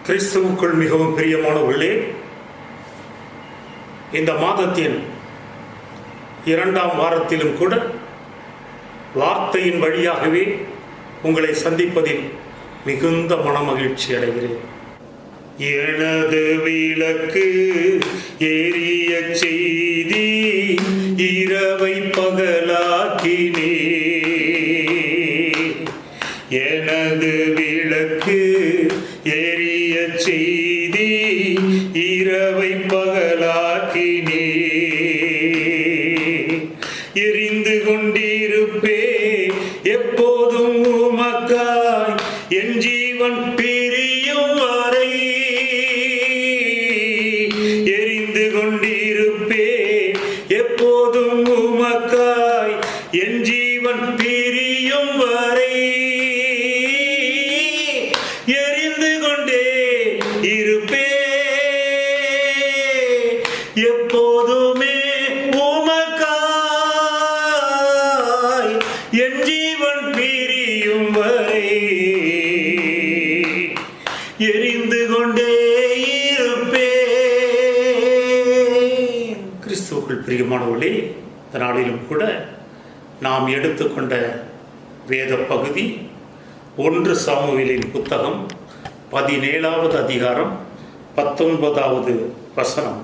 கிறிஸ்துவுக்குள் மிகவும் பிரியமானவர்களே, இந்த மாதத்தின் 2ஆம் வாரத்திலும் கூட வார்த்தையின் வழியாகவே உங்களை சந்திப்பதில் மிகுந்த மனமகிழ்ச்சி அடைகிறேன். எனது விளக்கு எரிய செய்தி இரவை பகலாக்கினே. எனது விளக்கு எரிய செய்தி இரவை பகலாக்கினே. எரிந்து கொண்டிருப்பே எப்போதும் உமக்காய், என் ஜீவன் பிரியும் வரை. எரிந்து கொண்டிருப்பே எப்போதும் உமக்காய், என் ஜீவன் பிரியும் வரை. எரிந்து கொண்டே இருப்பே எப்போதுமே உமக்காய், என் ஜீவன் பிரியும் வரை. எரிந்து கொண்டே இருப்பே. கிறிஸ்துவுக்குள் பிரியமானவர்களே, இந்த நாளிலும் கூட நாம் எடுத்துக்கொண்ட வேத பகுதி 1 சாமுவேலின் புத்தகம் 17வது அதிகாரம் 19வது வசனம்.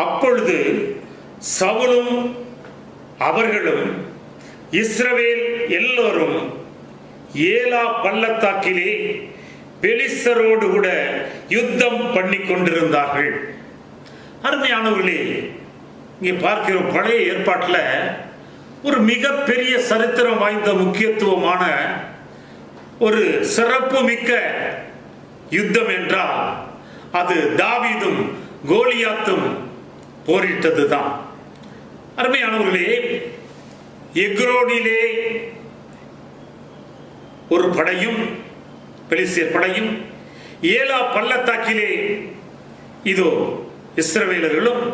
அப்பொழுது சவுலும் அவர்களும் இஸ்ரவேல் எல்லோரும் ஏலா பள்ளத்தாக்கிலே பெலிஸ்தரோடு கூட யுத்தம் பண்ணி கொண்டிருந்தார்கள். அருமையானவர்களே, இங்கே பார்க்கிறோம், பழைய ஏற்பாட்டில் ஒரு மிகப்பெரிய சரித்திரம் வாய்ந்த முக்கியத்துவமான ஒரு சிறப்பு மிக்க யுத்தம் என்றால் அது தாவீதும் கோலியாத்தும் போரிட்டதுதான். அருமையானவர்களே, எக்ரோனிலே ஒரு படையும் பெலிஸ்தியர் படையும், ஏலா பள்ளத்தாக்கிலே இதோ இஸ்ரவேலர்களும்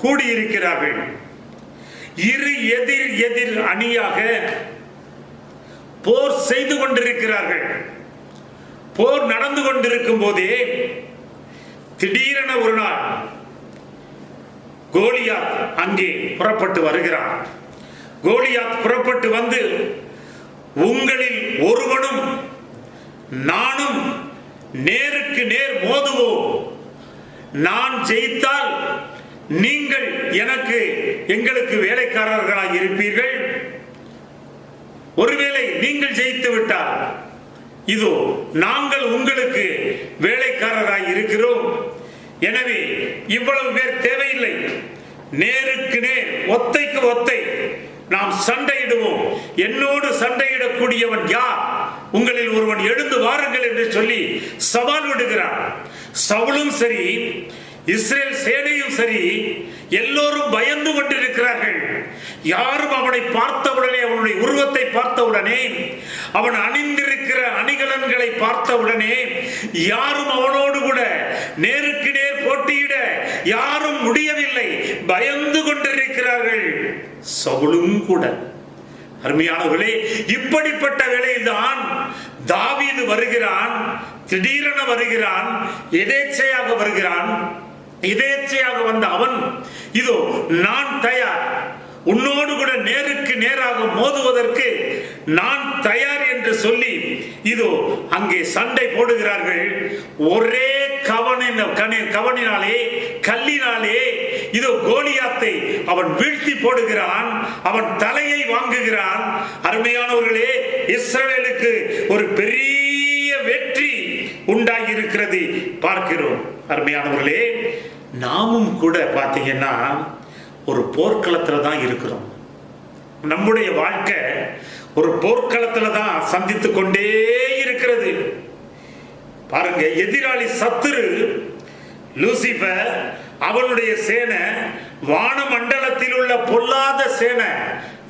கூடியிருக்கிறார்கள். இரு எதிர் அணியாக போர் செய்து கொண்டிருக்கிறார்கள். போர் நடந்து கொண்டிருக்கும் போதே திடீரென ஒரு நாள் கோலியாத் அங்கே புறப்பட்டு வருகிறான். கோலியாத் புறப்பட்டு வந்து, உங்களில் ஒருவனும் நானும் நேருக்கு நேர் மோதுவோம். நான் ஜெயித்தால் நீங்கள் எங்களுக்கு வேலைக்காரர்களாக இருப்பீர்கள். ஒருவேளை நீங்கள் ஜெயித்து விட்டால் இதோ நாங்கள் உங்களுக்கு வேலைக்காரராய் இருக்கிறோம். எனவே இவ்வளவு பேர் தேவையில்லை. நேருக்கு நேர், ஒத்தைக்கு ஒத்தை நாம் சண்டையிடுவோம். என்னோடு சண்டையிடக்கூடியவன் யார்? உங்களில் ஒருவன் எழுந்து வாருங்கள் என்று சொல்லி சவால் விடுகிறான். சவுலும் சரி, இஸ்ரேல் சேனையும் சரி, எல்லோரும் பயந்து கொண்டிருக்கிறார்கள். யாரும் அவனை பார்த்தவுடனே, அவனுடைய உருவத்தை பார்த்தவுடனே, அவன் அணிந்திருக்கிற அணிகலன்களை பார்த்தவுடனே யாரும் அவனோடு கூட நேருக்கு நேர் போட்டியிட யாரும் முடியவில்லை. பயந்து கொண்டிருக்கிறார்கள், சவுலும் கூட. அருமையானவர்களே, இப்படிப்பட்ட வேளையில்தான் தாவீது வருகிறான். திடீரென வருகிறான், எதேச்சையாக வருகிறான். எதேச்சையாக வந்த அவன், இதோ நான் தயார், உன்னோடு கூட நேருக்கு நேராக மோதுவதற்கு நான் தயார் என்று சொல்லி இதோ அங்கே சண்டை போடுகிறார்கள். ஒரே கவனினாலே, கல்லினாலே இதோ கோலியாத்தை அவன் வீழ்த்தி போடுகிறான். அவன் தலையை வாங்குகிறான். அருமையானவர்களே, இஸ்ரவேலுக்கு ஒரு பெரிய வெற்றி உண்டாகி இருக்கிறது பார்க்கிறோம். அருமையானவர்களே, நாமும் கூட பார்த்தீங்கன்னா ஒரு போர்க்களத்துல தான் இருக்கிறோம். நம்முடைய வாழ்க்கை ஒரு போர்க்களத்துல தான் சந்தித்துக் கொண்டே இருக்கிறது. பாருங்க, எதிராளி சத்துரு லூசிபர், அவனுடைய சேனை, வானமண்டலத்தில் உள்ள பொல்லாத சேனை.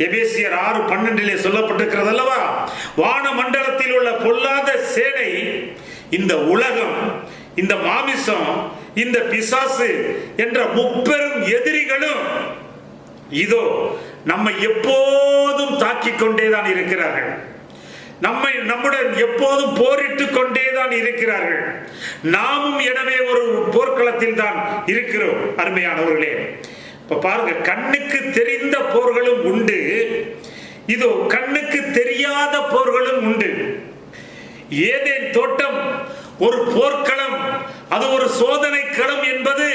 எபேசியர் 6:12 சொல்லப்பட்டிருக்கிறது அல்லவா? வானமண்டலத்தில் உள்ள பொல்லாத சேனை, இந்த உலகம், இந்த மாமிசம், இந்த பிசாசு என்ற முப்பெரும் எதிரிகளும் இதோ நம்மை எப்போதும் தாக்கிக் கொண்டேதான் இருக்கிறார்கள். நம்முடன் எப்போதும் போரிட்டு கொண்டேதான் தான் இருக்கிறார்கள். நாமும் எனவே ஒரு போர்க்களத்தில் தான் இருக்கிறோம். அருமையானவர்களே, இப்ப பாருங்க, கண்ணுக்கு தெரிந்த போர்களும் உண்டு, இதோ கண்ணுக்கு தெரியாத போர்களும் உண்டு. ஏதேன் தோட்டம் ஒரு போர்க்களம், அது ஒரு சோதனை களம் என்பது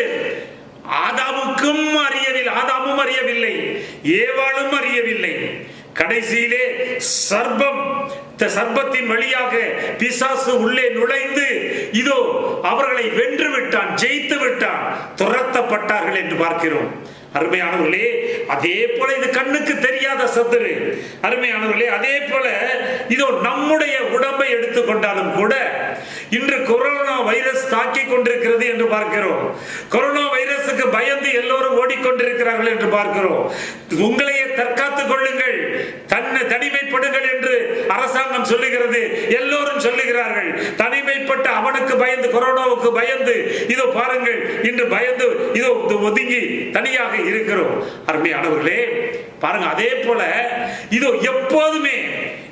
ஆதாமும் அறியவில்லை, ஏவாளும் அறியவில்லை. கடைசியிலே சர்ப்பத்தின் வழியாக பிசாசு உள்ளே நுழைந்து இதோ அவர்களை வென்று விட்டான், ஜெயித்து விட்டான், துரத்தப்பட்டார்கள் என்று பார்க்கிறோம். அருமையானவர்களே, அதே போல இது கண்ணுக்கு தெரியாத சத்துரு. அருமையானவர்களே, அதே போல இதோ நம்முடைய உடம்பை எடுத்துக்கொண்டாலும் கூட இன்று கொரோனா வைரஸ் தாக்கி கொண்டிருக்கிறது என்று பார்க்கிறோம். கொரோனா வைரஸுக்கு பயந்து எல்லோரும் ஓடிக்கொண்டிருக்கிறார்கள் என்று பார்க்கிறோம். உங்களையே தற்காத்துக் கொள்ளுங்கள், தனிமைப்படுங்கள் என்று அரசாங்கம் சொல்லுகிறது, எல்லோரும் சொல்லுகிறார்கள். தனிமைப்பட்ட அவனுக்கு பயந்து, கொரோனாவுக்கு பயந்து இதோ பாருங்கள், இன்று பயந்து இதோ ஒதுங்கி தனியாக இருக்கிறோம். அருமையானவர்களே பாருங்க, அதே போல இதோ எப்போதுமே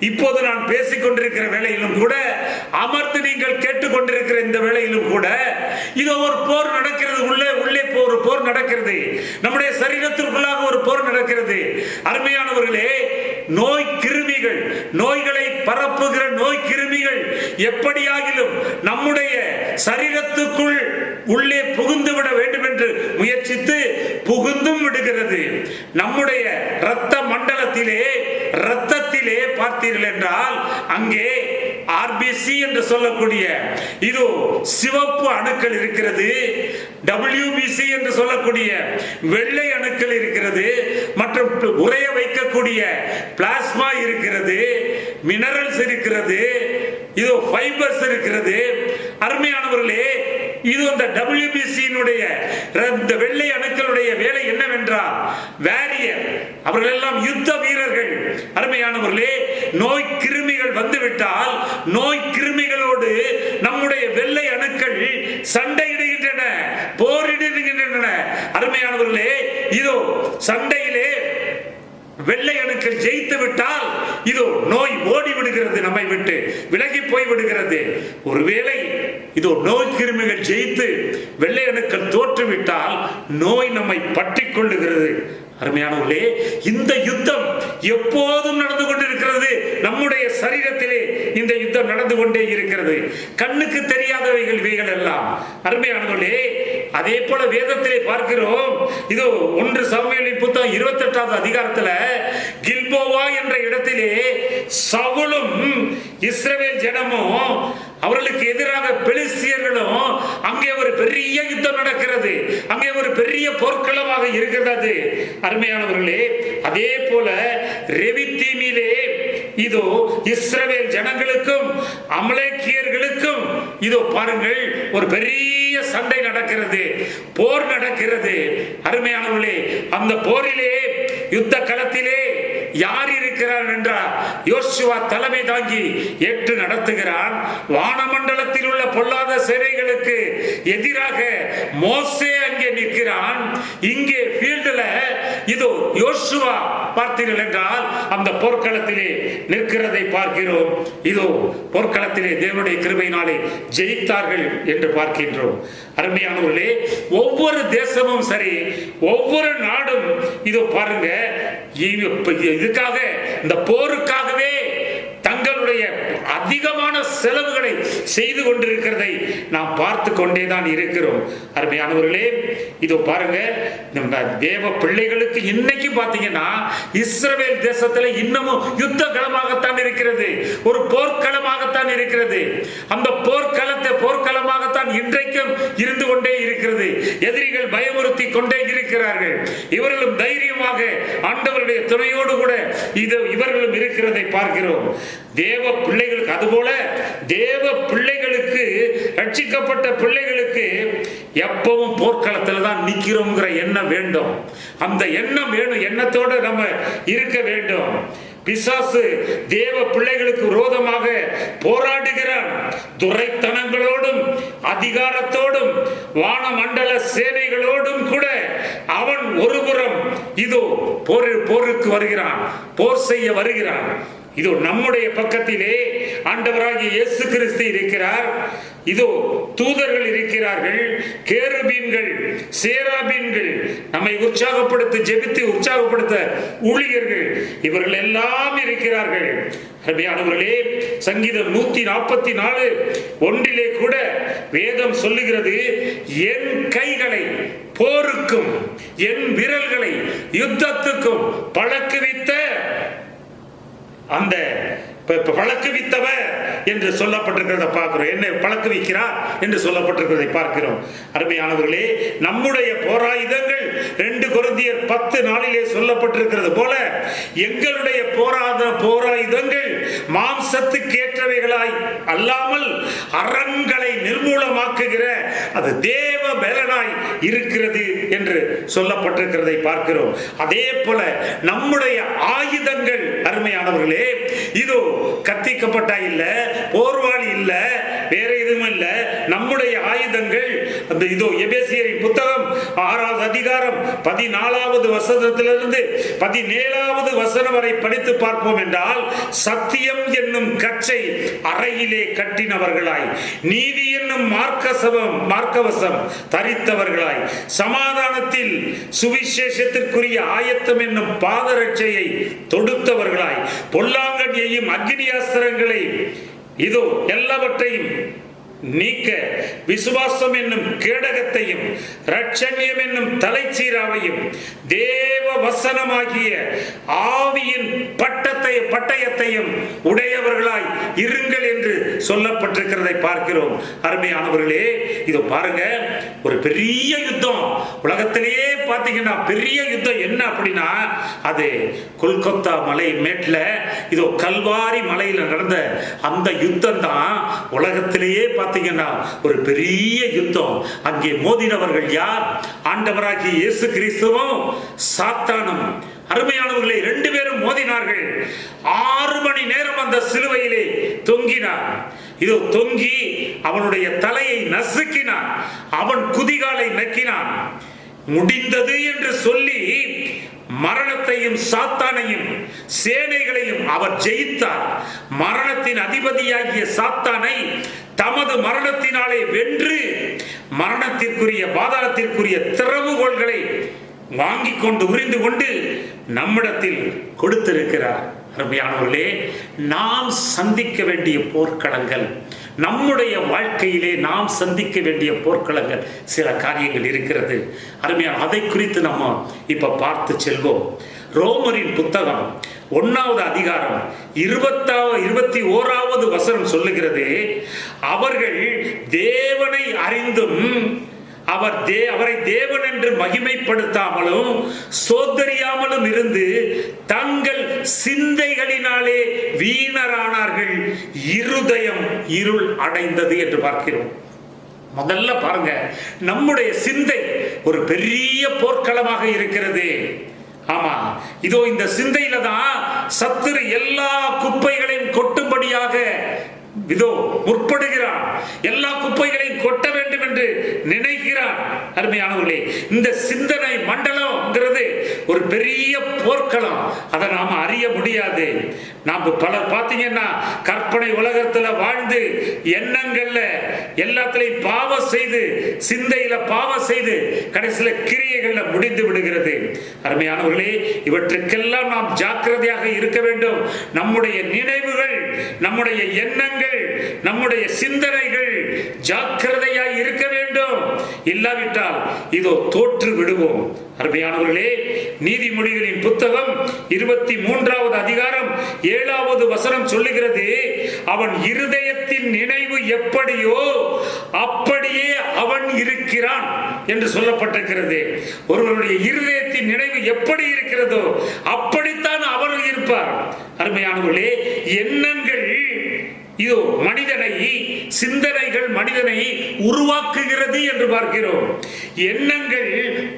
இப்போது நான் பேசிக் கொண்டிருக்கிற வேளையிலும் கூட, அமர்ந்து நீங்கள் கேட்டுக்கொண்டிருக்கிற இந்த வேளையிலும் கூட இதோ ஒரு போர் நடக்கிறது. உள்ளே ஒரு போர் நடக்கிறது. நம்முடைய சரீரத்திற்குள்ளாக ஒரு போர் நடக்கிறது. அருமையானவர்களே, நோய் கிருமிகள், நோய்களை பரப்புகிற நோய் கிருமிகள் எப்படியாகிலும் நம்முடைய சரீரத்துக்குள் உள்ளே புகுந்து விட வேண்டும் என்று முயற்சித்து புகுந்தும் விடுகிறது. நம்முடைய இரத்த மண்டலத்திலே, இரத்தத்திலே பார்த்தீர்கள் என்றால் அங்கே ஆர்பிசி என்று சொல்லக்கூடிய இது சிவப்பு அணுக்கள் இருக்கிறது, WBC என்று சொல்லக்கூடிய வெள்ளை அணுக்கள் இருக்கிறது, மற்றும் உறைய வைக்கக்கூடிய பிளாஸ்மா இருக்கிறது, மினரல்ஸ் இருக்கிறது, இது ஃபைபர்ஸ் இருக்கிறது. அருமையானவர்களே, இது இந்த WBC-னுடைய இந்த வெள்ளை அணுக்களுடைய வேலை என்னவென்றால் வாரியர், அவர்கள் எல்லாம் யுத்த வீரர்கள். அருமையானவர்களே, நோய் கிருமிகள் வந்துவிட்டால் நோய் கிருமிகளோடு நம்முடைய வெள்ளை அணுக்கள் சண்டையிடுகின்றன, போரிடுகின்றன. அருமையானவர்களே, இதோ சண்டையிலே வெள்ளை அணுக்கள் ஜெயித்து விட்டால் இதோ நோய் ஓடி விடுகிறது, நம்மை விட்டு விலகி போய் விடுகிறது. ஒருவேளை இதோ நோய் கிருமிகள் ஜெயித்து வெள்ளை அணுக்கள் தோற்றுவிட்டால் நோய் நம்மை பற்றிக் கொள்ளுகிறது. அருமையானவர்களே, இந்த யுத்தம் எப்போதும் நடந்து கொண்டிருக்கிறது. நம்முடைய சரீரத்திலே இந்த யுத்தம் நடந்து கொண்டே இருக்கிறது. கண்ணுக்கு தெரியாதவைகள் இவைகள் எல்லாம். அருமையானவர்களே, அதே போல வேதத்திலே பார்க்கிறோம். இதோ 1 சாமுவேலின் புத்தகம் 28வது அதிகாரத்துல கில்போவா என்ற இடத்திலே சவுலும் இஸ்ரவேல் ஜனமும் அவர்களுக்கு எதிராக பெலிஸ்தியர்களும், அங்கே ஒரு பெரிய யுத்தம் நடக்கிறது. அங்கே ஒரு பெரிய போர்க்களமாக இருக்கிறது. அருமையானவர்களே, அதே போல ரெவித்தீமிலே இதோ இஸ்ரவேல் ஜனங்களுக்கும் அமலேக்கியர்களுக்கும் இதோ பாருங்கள் ஒரு பெரிய சண்டை நடக்கிறது, போர் நடக்கிறது. அருமையானவர்களே, அந்த போரிலே யுத்த களத்திலே யார் இருக்கிறார் என்றால் யோசுவா தலைமை தாங்கி ஏற்று நடத்துகிறான். வானமண்டலத்தில் உள்ள பொல்லாத சேனைகளுக்கு எதிராக மோசே அங்கே நிற்கிறான். இங்கே ஃபீல்டுல இதோ யோசுவா பார்த்தீர்கள் என்றால் அந்த போர்க்களத்திலே நிற்கிறதை பார்க்கிறோம். இதோ போர்க்களத்திலே தேவனுடைய கிருபையினாலே ஜெயித்தார்கள் என்று பார்க்கின்றோம். அருமையானவர்களே, ஒவ்வொரு தேசமும் சரி, ஒவ்வொரு நாடும் இதோ பாருங்க, இதுக்காக இந்த போருக்காகவே தங்களுடைய அதிகமான செலவுகளை செய்து கொண்டிருக்கிறதை நாம் பார்த்து கொண்டேதான் இருக்கிறோம். அருமையானவர்களே, இதோ பாருங்க, தேவ பிள்ளைகளுக்கு இன்னைக்கு பாத்தீங்கன்னா இஸ்ரவேல் தேசத்துல இன்னமும் யுத்த களமாகத்தான் இருக்கிறது, ஒரு போர்க்களமாகத்தான் இருக்கிறது. அந்த போர்க்களமாகத்தான் இன்றைக்கும் இருந்து கொண்டே இருக்கிறது. எதிரிகள் பயமுறுத்தி கொண்டே இருக்கிறார்கள். இவர்களும் தைரியமாக ஆண்டவருடைய துணையோடு கூட இவர்களும் இருக்கிறதை பார்க்கிறோம். தேவ பிள்ளைகளுக்கு, அதுபோல தேவ பிள்ளைகளுக்கு, ரட்சிக்கப்பட்ட பிள்ளைகளுக்கு எப்பவும் போர்க்களத்தில் தான் நிக்கிறோம்ங்கிற எண்ணம் வேண்டும். அந்த எண்ணம் வேணும், எண்ணத்தோடு நம்ம இருக்க வேண்டும். பிசாசு தேவ பிள்ளைகளுக்கு விரோதமாக போராடுகிறான். துரைத்தனங்களோடும் அதிகாரத்தோடும் வானமண்டல சேனைகளோடும் கூட அவன் ஒருபுறம் இதோ போருக்கு வருகிறான், போர் செய்ய வருகிறான். இதோ நம்முடைய பக்கத்திலே ஆண்டவராகிய இயேசு கிறிஸ்து இருக்கிறார். இதோ தூதர்கள் இருக்கிறார்கள், கேருபீன்கள், சேராபீன்கள், நம்மை உற்சாகப்படுத்த ஜெபித்து உற்சாகப்படுத்த ஊழியர்கள், இவர்கள் எல்லாம் இருக்கிறார்கள். அருமையானவர்களே, சங்கீதம் 144:1 கூட வேதம் சொல்லுகிறது, என் கைகளை போருக்கும் என் விரல்களை யுத்தத்துக்கும் பழக்குவித்த அந்த பழக்குவித்தவர் என்று சொல்லப்பட்டிருக்கிறத பார்க்கிறோம். என்ன பழக்குவிக்கிறார் என்று சொல்லப்பட்டிருக்கிறதை பார்க்கிறோம். அருமையானவர்களே, நம்முடைய போராயுதங்கள் 2 கொரிந்தியர் 10:4 சொல்லப்பட்டிருக்கிறது போல எங்களுடைய போராயுதங்கள் மாம்சத்துக்கேற்றவைகளாய் அல்லாமல் அரண்களை நிர்மூலமாக்குகிற அது தேவ பலனாய் இருக்கிறது என்று சொல்லப்பட்டிருக்கிறதை பார்க்கிறோம். அதே போல நம்முடைய ஆயுதங்கள் அருமையானவர்களே, இதோ கத்திக்கப்பட்டா இல்ல, போர்வாளி இல்ல, வேற எதுவும் இல்ல. நம்முடைய ஆயுதங்கள் அந்த இதோ எபேசியரின் புத்தகம் 6வது அதிகாரம் 14வது வசனத்திலிருந்து 17வது வசனம் வரை படித்து பார்ப்போம் என்றால், சத்தியம் என்னும் கச்சை அறையிலே கட்டினவர்களாய், நீதி என்னும் மார்க்கவசம் தரித்தவர்களாய், சமாதானத்தில் சுவிசேஷத்திற்குரிய ஆயத்தம் என்னும் பாதரட்சையை தொடுத்தவர்களாய், பொல்லாங்கண்யையும் அக்னியாஸ்திரங்களை இதோ எல்லாவற்றையும் நீக்க விசுவாசம் என்னும் கேடகத்தையும் இரட்சண்யம் என்னும் தலைச்சீராவையும் தேவ வசனமாகிய ஆவியின் பட்டயத்தையும் உடையவர்களாய் இருங்கள் என்று சொல்லப்பட்டிருக்கிறதை பார்க்கிறோம். அருமையானவர்களே, இதோ பாருங்க, ஒரு பெரிய யுத்தம் உலகத்திலேயே பார்த்தீங்கன்னா பெரிய யுத்தம் என்ன அப்படின்னா, அது கொல்கத்தா மலை மேட்ல இதோ கல்வாரி மலையில நடந்த அந்த யுத்தம் தான் உலகத்திலேயே பார்த்தீங்கன்னா ஒரு பெரிய யுத்தம். அங்கே மோதினவர்கள் யார்? ஆண்டவராகிய இயேசு கிறிஸ்துவும் சாத்தானும். அருமையானவர்களே, 2 பேரும் மோதினார்கள். 6 மணி நேரம் அந்த சிலுவையிலே தொங்கினார். இதோ தொங்கி அவனுடைய தலையை நசுக்கினான், அவன் குதிகாலை நக்கினான். முடிந்தது என்று சொல்லி மரணத்தையும் சாத்தானையும் சேனைகளையும் அவர் ஜெயித்தார். மரணத்தின் அதிபதியாகிய சாத்தானை தமது மரணத்தினாலே வென்று மரணத்திற்குரிய பாதாளத்திற்குரிய திறவுகோள்களை வாங்கி கொண்டு உரிந்து கொண்டு நம்மிடத்தில் கொடுத்திருக்கிறார். அருமையானவர்களே, நாம் சந்திக்க வேண்டிய போர்க்களங்கள், நம்முடைய வாழ்க்கையிலே நாம் சந்திக்க வேண்டிய போர்க்களங்கள் சில காரியங்கள் இருக்கிறது. அருமையான அதை குறித்து நம்ம இப்ப பார்த்து செல்வோம். ரோமரின் புத்தகம் 1வது அதிகாரம் 21வது வசனம் சொல்லுகிறது, அவர்கள் தேவனை அறிந்தும் அவரை தேவன் என்று மகிமைப்படுத்தாமலும் சோதரியாமலும் இருந்து தங்கள் சிந்தைகளினாலே வீணரானார்கள், இருதயம் இருள் அடைந்தது என்று பார்க்கிறோம். முதல்ல பாருங்க, நம்முடைய சிந்தை ஒரு பெரிய போர்க்களமாக இருக்கிறது. ஆமா, இதோ இந்த சிந்தையில தான் சத்துரு எல்லா குப்பைகளையும் கொட்டும்படியாக இதோ முற்படுகிறான். எல்லா குப்பைகளையும் கொட்ட வேண்டும் என்று நினைக்கிறான். அருமையானவர்களே, இந்த சிந்தனை மண்டலம்ங்கிறது ஒரு பெரிய போர்க்களம். அதை நாம அறிய முடியாது. நாம பலர் பார்த்தீங்கன்னா கற்பனை உலகத்துல வாழ்ந்து எண்ணங்கள்ல எல்லாத்திலையும் பாவம் செய்து, சிந்தையில பாவம் செய்து கடைசியில கிரியைகள்ல முடிந்து விடுகிறது. அருமையானவர்களே, இவற்றுக்கெல்லாம் நாம் ஜாக்கிரதையாக இருக்க வேண்டும். நம்முடைய நினைவுகள், நம்முடைய எண்ணங்கள், நம்முடைய சிந்தனைகள் ஜாக்கிரதையாய் இருக்க வேண்டும். இல்லாவிட்டால் இதோ தோற்று விடுவோம். அருமையானவர்களே, நீதிமொழிகளின் புத்தகம் 23வது அதிகாரம் 7வது வசனம் சொல்லுகிறது, அவன் இருதயத்தின் நினைவு எப்படியோ அப்படியே அவன் இருக்கிறான் என்று சொல்லப்பட்டிருக்கிறது. ஒருவருடைய இருதயத்தின் நினைவு எப்படி இருக்கிறதோ அப்படித்தான் அவர் இருப்பார். அருமையானவர்களே, எண்ணங்கள் இதோ மனிதனை, சிந்தனைகள் மனிதனை உருவாக்குகிறது என்று பார்க்கிறோம். எண்ணங்கள்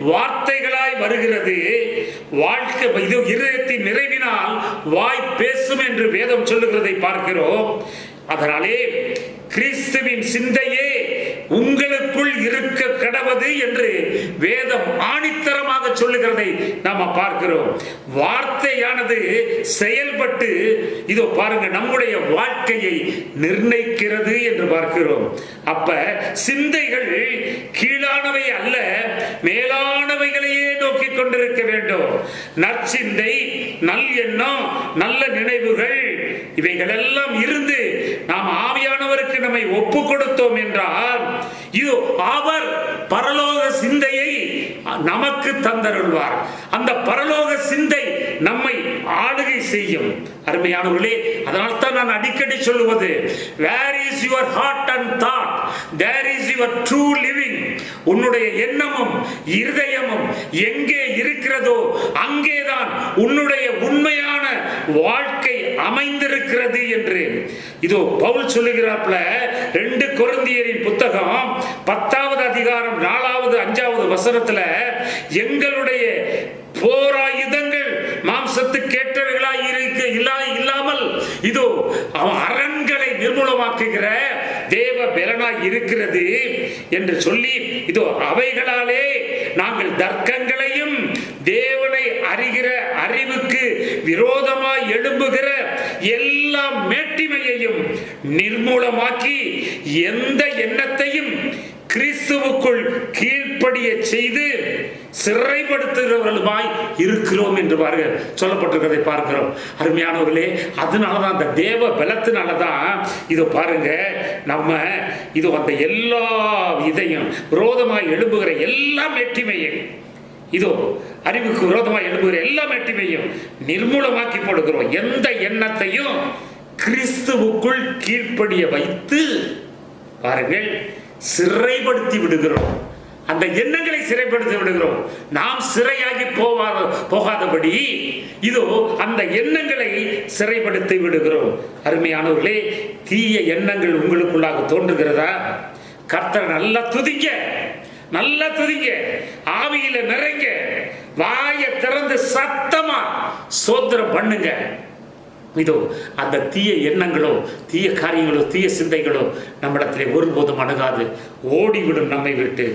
வார்த்தைகளாய் வருகிறது. வாழ்க்கை இதோ இருதயத்தின் நிறைவினால் வாய் பேசும் என்று வேதம் சொல்லுகிறதை பார்க்கிறோம். அதனாலே கிறிஸ்துவின் சிந்தையே உங்களுக்குள் இருக்க கடவது என்று வேதம் ஆணித்தரமாக சொல்லுகிறதை நாம பார்க்கிறோம். வார்த்தையானது செயல்பட்டு இதோ பாருங்க நம்முடைய வாழ்க்கையை நிர்ணயிக்கிறது என்று பார்க்கிறோம். அப்ப சிந்தைகள் கீழானவை அல்ல, மேலானவைகளையே நோக்கி கொண்டிருக்க வேண்டும். நற்சிந்தை, நல் எண்ணம், நல்ல நினைவுகள் இவைகள் எல்லாம் இருந்து நாம் ஆவியானவருக்கு நம்மை ஒப்பு கொடுத்தோம் என்றால் இது அவர் பரலோக சிந்தையை நமக்கு தந்தருள்வார். அந்த பரலோக சிந்தை நம்மை ஆளுகை செய்யும். அருமையானவர்களே, அதனால் தான் நான் அடிக்கடி சொல்லுவது, where is your heart and thought, there is your true living. உன்னுடைய எண்ணமும் இருதயமும் எங்கே இருக்கிறதோ அங்கேதான் உன்னுடைய உண்மையான வாழ்க்கை அமைந்திருக்கிறது என்று இதோ பவுல் சொல்லுகிறார்ல. 2 கொரிந்தியரின் புத்தகம் 10வது அதிகாரம் 4வது 5வது வசனத்துல, எங்களுடைய போராயுதங்கள் மாம்சத்துக்கு ஏற்றவைகளாய் இல்லாமல் இதோ அரண்களை நிர்மூலமாக்குகிற தேவ பலனாய் இருக்கிறது என்று சொல்லி, இதோ அவைகளாலே நாங்கள் தர்க்கங்களையும் தேவனை அறிகிற அறிவுக்கு விரோதமாய் எழும்புகிற எல்லா மேட்டிமையையும் நிர்மூலமாக்கி எந்த எண்ணத்தையும் கிறிஸ்துவுக்குள் கீழ்ப்படிய செய்து சிறைப்படுத்துகிறவர்களுமாய் இருக்கிறோம் என்று சொல்லப்பட்டிருக்கிறதை பார்க்கிறோம். அருமையானவர்களே, அதனாலதான் அந்த தேவ பலத்தினாலதான் இதோ பாருங்க நம்ம இதோ அந்த எல்லா இதையும் விரோதமாய் எழும்புகிற எல்லா மேட்டிமையும், இதோ அறிவுக்கு விரோதமாய் எழும்புகிற எல்லா மேட்டிமையும் நிர்மூலமாக்கி போடுகிறோம். எந்த எண்ணத்தையும் கிறிஸ்துவுக்குள் கீழ்ப்படிய வைத்து பாருங்கள் சிறைப்படுத்தி விடுகிறோம். அந்த எண்ணங்களை சிறைப்படுத்தி விடுகிறோம். நாம் சிறையாகி போகாதபடி இதோ அந்த எண்ணங்களை சிறைப்படுத்தி விடுகிறோம். அருமையானவர்களே, தீய எண்ணங்கள் உங்களுக்குள்ளாக தோன்றுகிறதா? கர்த்தர் நல்லா துதிங்க, நல்லா துதிங்க, ஆவியில நிறைங்க, வாயை திறந்து சத்தமா ஸ்தோத்திரம் பண்ணுங்க. இதோ அந்த தீய எண்ணங்களோ தீய காரியங்களோ தீய சிந்தைகளோ நம்மிடத்திலே ஒருபோதும் அணுகாது, ஓடிவிடும் நம்மை விட்டு.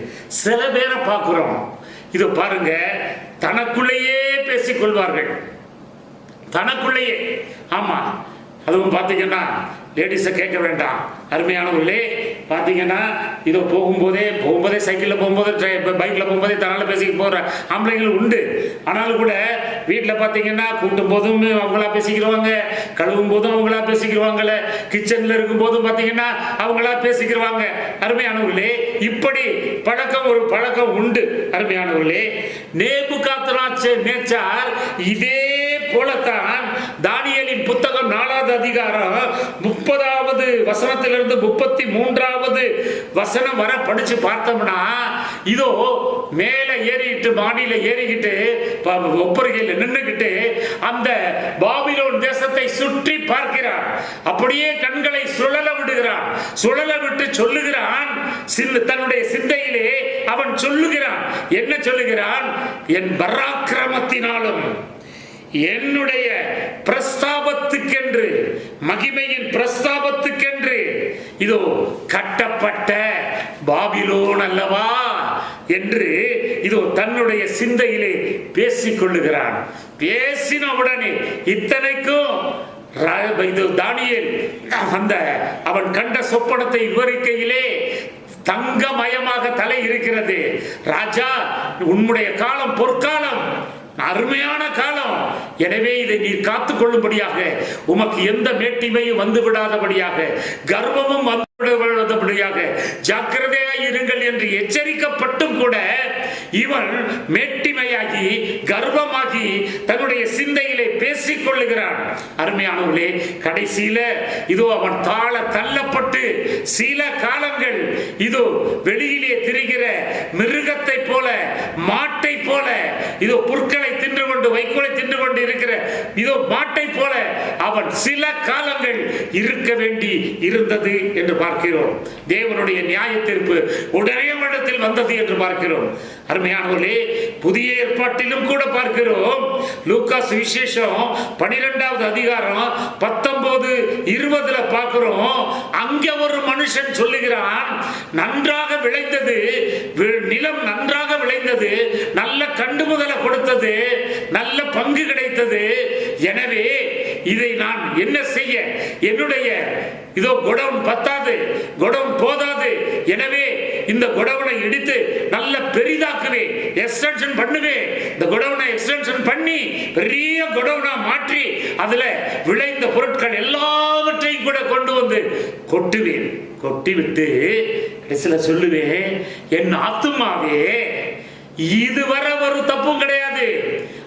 சில பேரை பார்க்கிறோம், இதோ பாருங்க, தனக்குள்ளேயே பேசிக்கொள்வார்கள், தனக்குள்ளேயே. ஆமா, அதுவும் பார்த்தீங்கன்னா லேடிஸை கேட்க வேண்டாம். அருமையானவர்களே, பார்த்தீங்கன்னா இதோ போகும்போதே சைக்கிளில் போகும்போது பைக்கில் போகும்போதே தன்னால் பேசிக்க போகிற ஆம்பளைகள் உண்டு. ஆனாலும் கூட வீட்டில் பார்த்தீங்கன்னா கூட்டும் போதும் அவங்களா பேசிக்கிறவாங்க, கழுவும் போதும் அவங்களா பேசிக்கிறவாங்கல்ல, கிச்சனில் இருக்கும் போதும் பார்த்தீங்கன்னா அவங்களா பேசிக்கிறவாங்க. அருமையானவர்களே, இப்படி ஒரு பழக்கம் உண்டு. அருமையானவர்களே, நேபுகாத்நேச்சார் இதே போலத்தான் தானியேலின் புத்தகம் 4வது அதிகாரம் 30வது வசனத்திலிருந்து 33வது வசனம் வர படிச்சு பார்த்தோம்னா, இதோ மேல ஏறிட்டு மாடியில ஏறிக்கிட்டு ஒப்பருகையில் நின்றுகிட்டு அந்த பாபிலோன் தேசத்தை சுற்றி பார்க்கிறான். அப்படியே கண்களை சுழல விடுகிறான். சுழல விட்டு சொல்லுகிறான், தன்னுடைய சிந்தையிலே அவன் சொல்லுகிறான். என்ன சொல்லுகிறான்? என் பராக்கிரமத்தினாலும் என்னுடைய பிரஸ்தாபத்துக்கென்று, மகிமையின் பிரஸ்தாபத்துக்கென்று இதோ கட்டப்பட்ட பாபிலோன் அல்லவா என்று இதோ தன்னுடைய சிந்தையிலே பேசிக் கொள்ளுகிறான். பேசின உடனே இத்தனைக்கும் தானியேல் அவன் கண்ட சொப்பனத்தை விவரிக்கையிலே தங்கமயமாக தலை இருக்கிறது. ராஜா, உன்னுடைய காலம் பொற்காலம், அருமையான காலம். எனவே இதை நீர் காத்துக் கொள்ளும்படியாக, உமக்கு எந்த மேட்டிமையும் வந்து விடாதபடியாக, கர்வமும் வந்து விடாதபடியாக ஜாக்கிரதையாய் இருங்கள் என்று எச்சரிக்கப்பட்டும் கூட இவன் மேட்டிமையாகி கர்வமாகி தன்னுடைய சிந்தையிலே பேசிக் கொள்ளுகிறான். அருமையானவர்களே, கடைசியில இதோ அவன் தாழ தள்ளப்பட்டு சில காலங்கள் இதோ வெளியிலே திரிகிற மிருகத்தை போல, மாட்டை போல, இதோ புற்களை தின்று கொண்டு வைக்கோலை தின்று கொண்டு இருக்கிற இதோ மாட்டை போல அவன் சில காலங்கள் இருக்க வேண்டி இருந்தது என்று பார்க்கிறோம். தேவனுடைய நியாய தீர்ப்பு உடனே இடத்தில் வந்தது என்று பார்க்கிறோம். அருமையானவர்களே, புதிய ஏற்பாட்டிலும் கூட பார்க்கிறோம். லூக்கா சுவிசேஷம் 12வது அதிகாரம் 19-20 பார்க்கிறோம். அங்கே ஒரு மனுஷன் சொல்லுகிறான், நன்றாக விளைந்தது, நிலம் நன்றாக விளைந்தது, நல்ல கண்டு முதல கொடுத்தது, நல்ல பங்கு கிடைத்தது. எனவே இதை நான் என்ன செய்ய, என்னுடைய இதோ குடவுன் பத்தாது, குடவுன் போதாது, எனவே இந்த குடவுனை இடித்து நல்ல பெரிதாக்குவேன், எக்ஸ்டென்ஷன் பண்ணுவேன். இந்த குடவுனை எக்ஸ்டென்ஷன் பண்ணி பெரிய குடவுனா மாற்றி அதுல விளைந்த பொருட்கள் எல்லாவற்றையும் கூட கொண்டு வந்து கொட்டுவேன். கொட்டிவிட்டு கடைசியில சொல்லுவேன், என் ஆத்துமாவே இதுவரை ஒரு தப்பும் கிடையாது.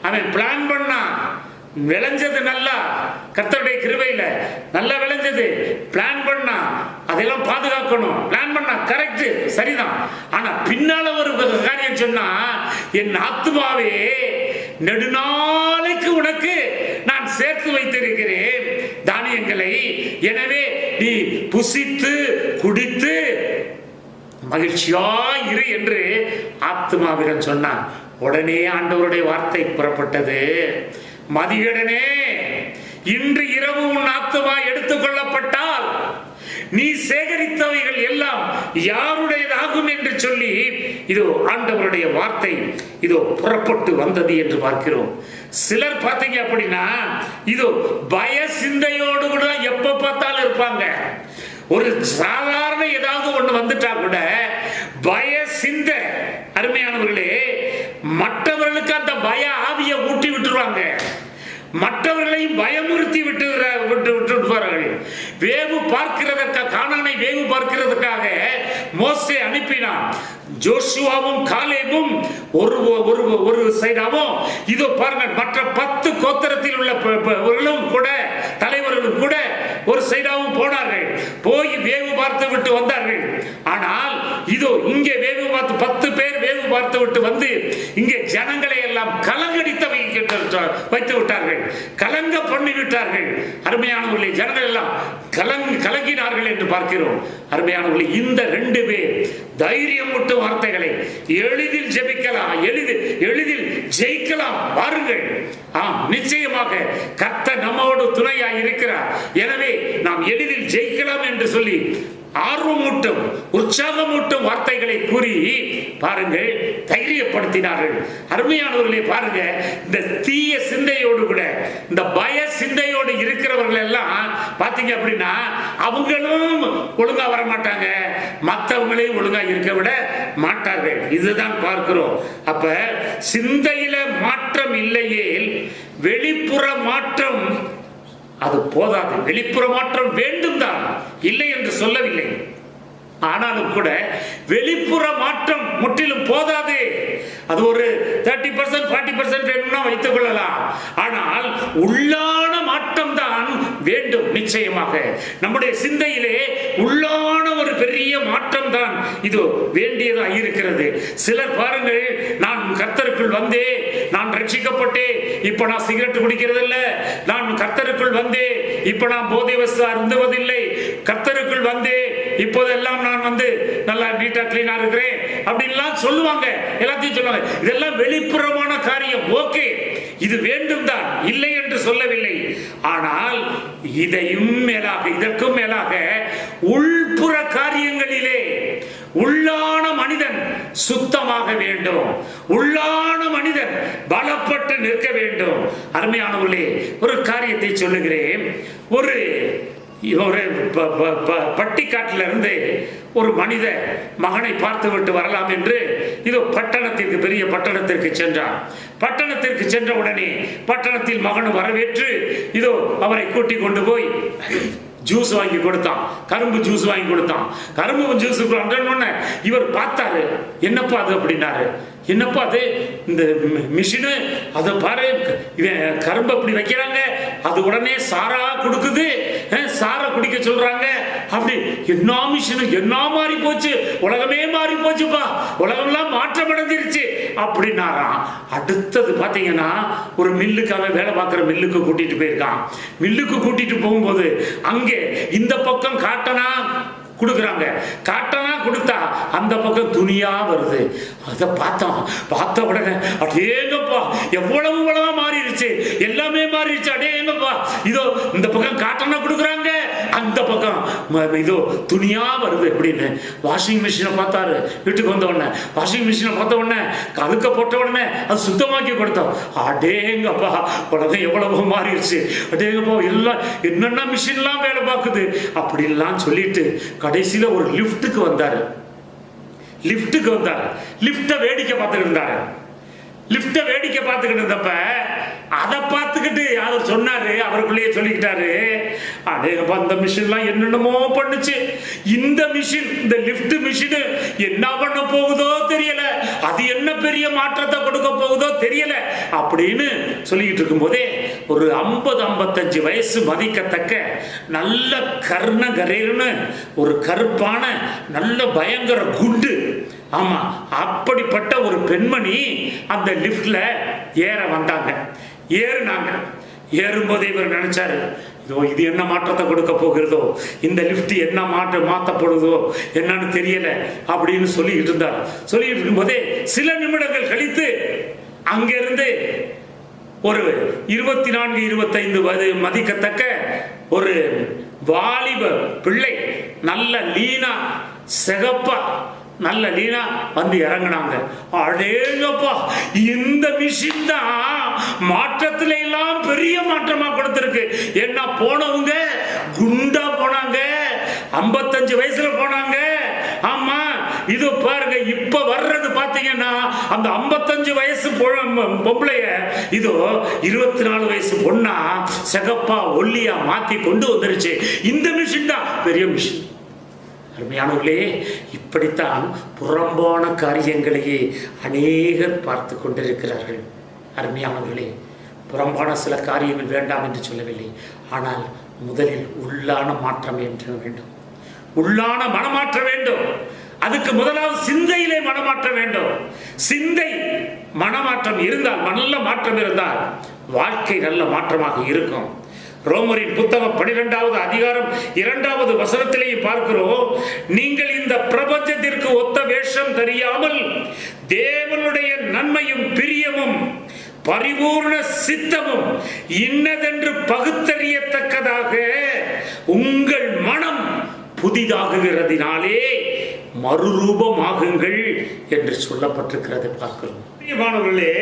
அவன் பிளான் பண்ணா, விளைஞ்சது நல்லா, கர்த்தருடைய கிருபையில நல்லா விளைஞ்சது, பிளான் பண்ணா அதெல்லாம் பாதுகாக்கணும், பிளான் பண்ணா கரெக்ட், சரிதான். ஆனா பின்னால ஒரு காரியம் சொன்னா, என் ஆத்துமாவே நெடுநாளைக்கு உனக்கு நான் சேர்த்து வைத்திருக்கிறேன் தானியங்களை, எனவே நீ புசித்து குடித்து மகிழ்ச்சியாயிரு என்று ஆத்துமாவிடம் சொன்னான். உடனே ஆண்டவருடைய வார்த்தை புறப்பட்டது, மதிகடனே, இன்று இரவு உன் ஆத்துமா எடுத்துக் கொள்ளப்பட்டால் நீ சேகரித்தவைகள் எல்லாம் யாருடையதாகும் என்று சொல்லி இதோ ஆண்டவருடைய வார்த்தை இதோ புறப்பட்டு வந்தது என்று பார்க்கிறோம். சிலர் பார்த்தீங்க அப்படின்னா இதோ பய சிந்தையோடு கூட எப்ப பார்த்தாலும் இருப்பாங்க. ஒரு சாதாரண ஏதாவது ஒண்ணு வந்துட்டா கூட பய சிந்தை, அருமையானவர்களே, மற்றவர்களுக்கு அந்த பய ஆவியை ஊட்டி விட்டுருவாங்க, மற்றவர்களையும் பயமுறுத்தி விட்டுவார்கள். வேவு பார்க்கிறதற்காக, கானானை வேவு பார்க்கிறதுக்காக மோசே அனுப்பினான். ஜோஷுவாவும் காலேபும் ஒரு சைடாவும் இதோ பாருங்க, மற்ற 10 கோத்திரத்தில் உள்ளவர்களும் கூட, தலைவர்களும் கூட ஒரு சைடாவும் போனார்கள். போய் வேவு பார்த்து விட்டு வந்தார்கள். ஆனால் இதோ இங்கே வேவு பார்த்து 10 பேர் வேவு பார்த்து விட்டு வந்து இங்கே ஜனங்களை எல்லாம் கலங்கடித்த வைத்து விட்டார்கள், கலங்க பண்ணிவிட்டார்கள். அருமையானவர்களே, ஜனங்கள் எல்லாம் கலங்கினார்கள் என்று பார்க்கிறோம். அருமையானவர்களே, இந்த 2 பேர் தைரியம் ஊட்டும் வார்த்தைகளை, எளிதில் ஜெபிக்கலாம், எளிதில் ஜெயிக்கலாம், வாருங்கள். நிச்சயமாக கர்த்தர் நம்மோடு துணையாய் இருக்கிறார், எனவே நாம் எளிதில் ஜெயிக்கலாம் என்று சொல்லி ஆர்வமூட்டும் உற்சாகமூட்டும் வார்த்தைகளை கூறி பாருங்கள், தைரியப்படுத்தினார்கள். அருமையானவர்களே, பாருங்க, இந்த தீய சிந்தையோடு கூட, இந்த பய சிந்தையோடு இருக்கிறவர்கள் எல்லாம் பாத்தீங்க அப்படின்னா அவங்களும் ஒழுங்கா வர மாட்டாங்க, மற்றவங்களையும் ஒழுங்கா இருக்க விட மாட்டார்கள். இதுதான் பார்க்கிறோம். அப்ப சிந்தையில மாற்றம் இல்லையே வெளிப்புற மாற்றம் அது போதாது. வெளிப்புற மாற்றம் வேண்டும் தான், இல்லை என்று சொல்லவில்லை. ஆனாலும் கூட வெளிப்புற மாற்றம் முற்றிலும் போதாது. அது ஒரு 30% 40% வேணும்னா வைத்துக் கொள்ளலாம். ஆனால் உள்ளான மாற்றம் தான் வேண்டும். நிச்சயமாக நம்முடைய சிந்தையிலே உள்ளான ஒரு பெரிய மாற்றம் தான் இது வேண்டியதாக இருக்கிறது. சிலர் பாருங்கள், நான் கர்த்தருக்குள் வந்தே, நான் ரட்சிக்கப்பட்டே, இப்ப நான் சிகரெட் குடிக்கிறது இல்லை, நான் கர்த்தருக்குள் வந்தே, இப்ப நான் போதை வஸ்து அருந்துவதில்லை, கர்த்தருக்குள் வந்தே, இப்போதெல்லாம் நான் வந்து நல்லா நீட்டா கிளீனா இருக்கிறேன் அப்படின்லாம் சொல்லுவாங்க, எல்லாத்தையும் சொல்லுவாங்க. இதெல்லாம் வெளிப்புறமான காரியம், ஓகே, இது வேண்டும் தான், இல்லை என்று சொல்லவில்லை. ஆனால் இதையும் மேலாக, இதற்கும் மேலாக உள்புற காரியங்களிலே உள்ளான மனிதன் சுத்தமாக வேண்டும், உள்ளான மனிதன் பலப்பட்டு நிற்க வேண்டும். அருமையானவர்களே, ஒரு காரியத்தை சொல்லுகிறேன். ஒரு பட்டிக்காட்டில இருந்து ஒரு மனித மகனை பார்த்து விட்டு வரலாம் என்று இதோ பட்டணத்திற்கு, பெரிய பட்டணத்திற்கு சென்றார். பட்டணத்திற்கு சென்ற உடனே பட்டணத்தில் மகன் வரவேற்று இதோ அவரை கூட்டி கொண்டு போய் ஜூஸ் வாங்கி கொடுத்தான், கரும்பு ஜூஸ் வாங்கி கொடுத்தான். கரும்பு ஜூஸ் இவர் பார்த்தாரு, என்னப்பா அது அப்படின்னாரு. என்னப்பா அது, இந்த மிஷினு, அதை பாரு, கரும்பு அப்படி வைக்கிறாங்க, அது உடனே சாரா கொடுக்குது, சாரை குடிக்க சொல்றாங்க. அப்படி என்ன மிஷின், என்ன மாறி போச்சு, உலகமே மாறி போச்சுப்பா, உலகம்லாம் மாற்றம் அடைஞ்சிருச்சு அப்படின்னாராம். அடுத்தது பாத்தீங்கன்னா ஒரு மில்லுக்காக வேலை பார்க்குற மில்லுக்கு கூட்டிட்டு போயிருக்கான். மில்லுக்கு கூட்டிட்டு போகும்போது அங்கே இந்த பக்கம் காட்டனா கொடுக்குறாங்க, காட்டனா கொடுத்தா அந்த பக்கம் துணியா வருது. அதை பார்த்த உடனே அடேங்கப்பா எவ்வளவு மாறிடுச்சு, எல்லாமே மாறிடுச்சு, அடேங்கப்பா இதோ இந்த பக்கம் காட்டனா கொடுக்குறாங்க, அந்த பக்கம் இதோ துணியா வருது அப்படின்னு. வாஷிங் மிஷினை பார்த்தாரு. வீட்டுக்கு வந்த உடனே வாஷிங் மிஷினை பார்த்த உடனே கழுக்க போட்ட உடனே அது சுத்தமாக்கி கொடுத்தோம். அடேங்கப்பா உலகம் எவ்வளவு மாறிடுச்சு, அடேங்கப்பா எல்லாம் என்னென்ன மிஷின்லாம் வேலை பார்க்குது அப்படின்லாம் சொல்லிட்டு கடைசியில ஒரு லிப்டுக்கு வந்தாரு. லிப்ட வேடிக்கை பார்த்துக்கிட்டு இருந்தாரு. லிப்ட வேடிக்கை பார்த்துக்கிட்டு இருந்தப்ப அதை பார்த்துக்கிட்டு யாரும் சொன்னாரு, அவருக்குள்ளேயே சொல்லிக்கிட்டாரு, அடேங்கப்பா இந்த மிஷின்லாம் என்னென்னமோ பண்ணுச்சு, இந்த மிஷின், இந்த லிப்ட் மிஷின் என்ன பண்ண போகுதோ தெரியல, அது என்ன பெரிய மாற்றத்தை கொடுக்க போகுதோ தெரியல அப்படின்னு சொல்லிக்கிட்டு இருக்கும் போதே ஒரு 50-55 வயசு மதிக்கத்தக்க நல்ல கர்ணகரேன்னு ஒரு கருப்பான நல்ல பயங்கர குண்டு, ஆமா அப்படிப்பட்ட ஒரு பெண்மணி அந்த லிப்ட்ல ஏற வந்தாங்க. ஏறும்போதே இவர் நினைச்சாரு, இது என்ன மாற்றத்தை கொடுக்க போகிறதோ, இந்த லிப்ட் என்ன மாற்றப்படுதோ என்னன்னு தெரியல அப்படின்னு சொல்லிட்டு இருந்தார். சொல்லிட்டு இருக்கும்போதே சில நிமிடங்கள் கழித்து அங்கிருந்து ஒரு 24-25 வயது மதிக்கத்தக்க ஒரு வாலிப பிள்ளை நல்ல லீனா சிகப்பா நல்ல லீனா வந்து இறங்கினாங்க. அடேங்கப்பா இந்த மிஷின் தான் மாற்றத்துல எல்லாம் பெரிய மாற்றமா கொடுத்திருக்கு. என்ன போனவங்க குண்டா போனாங்க, 55 வயசுல போனாங்க. ஆமா இது பாருங்க இப்ப வர்றது பாத்தீங்கன்னா அந்த 55 வயசு பொம்பளைய இதோ 24 வயசு பொண்ணா சிகப்பா ஒல்லியா மாத்தி கொண்டு வந்துருச்சு. இந்த மிஷின் தான் பெரிய மிஷின். அருமையானவர்களே, இப்படித்தான் புறம்பான காரியங்களையே அநேகர் பார்த்து கொண்டிருக்கிறார்கள். அருமையானவர்களே, புறம்பான சில காரியங்கள் வேண்டாம் என்று சொல்லவில்லை, ஆனால் முதலில் உள்ளான மாற்றம் என்று வேண்டும், உள்ளான மனமாற்ற வேண்டும். அதுக்கு முதலாவது சிந்தையிலே மனமாற்ற வேண்டும். சிந்தை மனமாற்றம் இருந்தால், நல்ல மாற்றம் இருந்தால் வாழ்க்கை நல்ல மாற்றமாக இருக்கும். ரோமரின் புத்தகம் 12வது அதிகாரம் 2வது வசனத்திலேயே பார்க்கிறோம், நீங்கள் இந்த பிரபஞ்சத்திற்கு ஒத்த வேஷம் தெரியாமல் தேவனுடைய நன்மையும் பிரியமும் பரிபூர்ண சித்தமும் இன்னதென்று பகுத்தறியத்தக்கதாக உங்கள் மனம் புதிதாகுகிறதினாலே மறுரூபமாகுங்கள் என்று சொல்லப்பட்டிருக்கிறது பார்க்கிறோம். மாணவர்களே,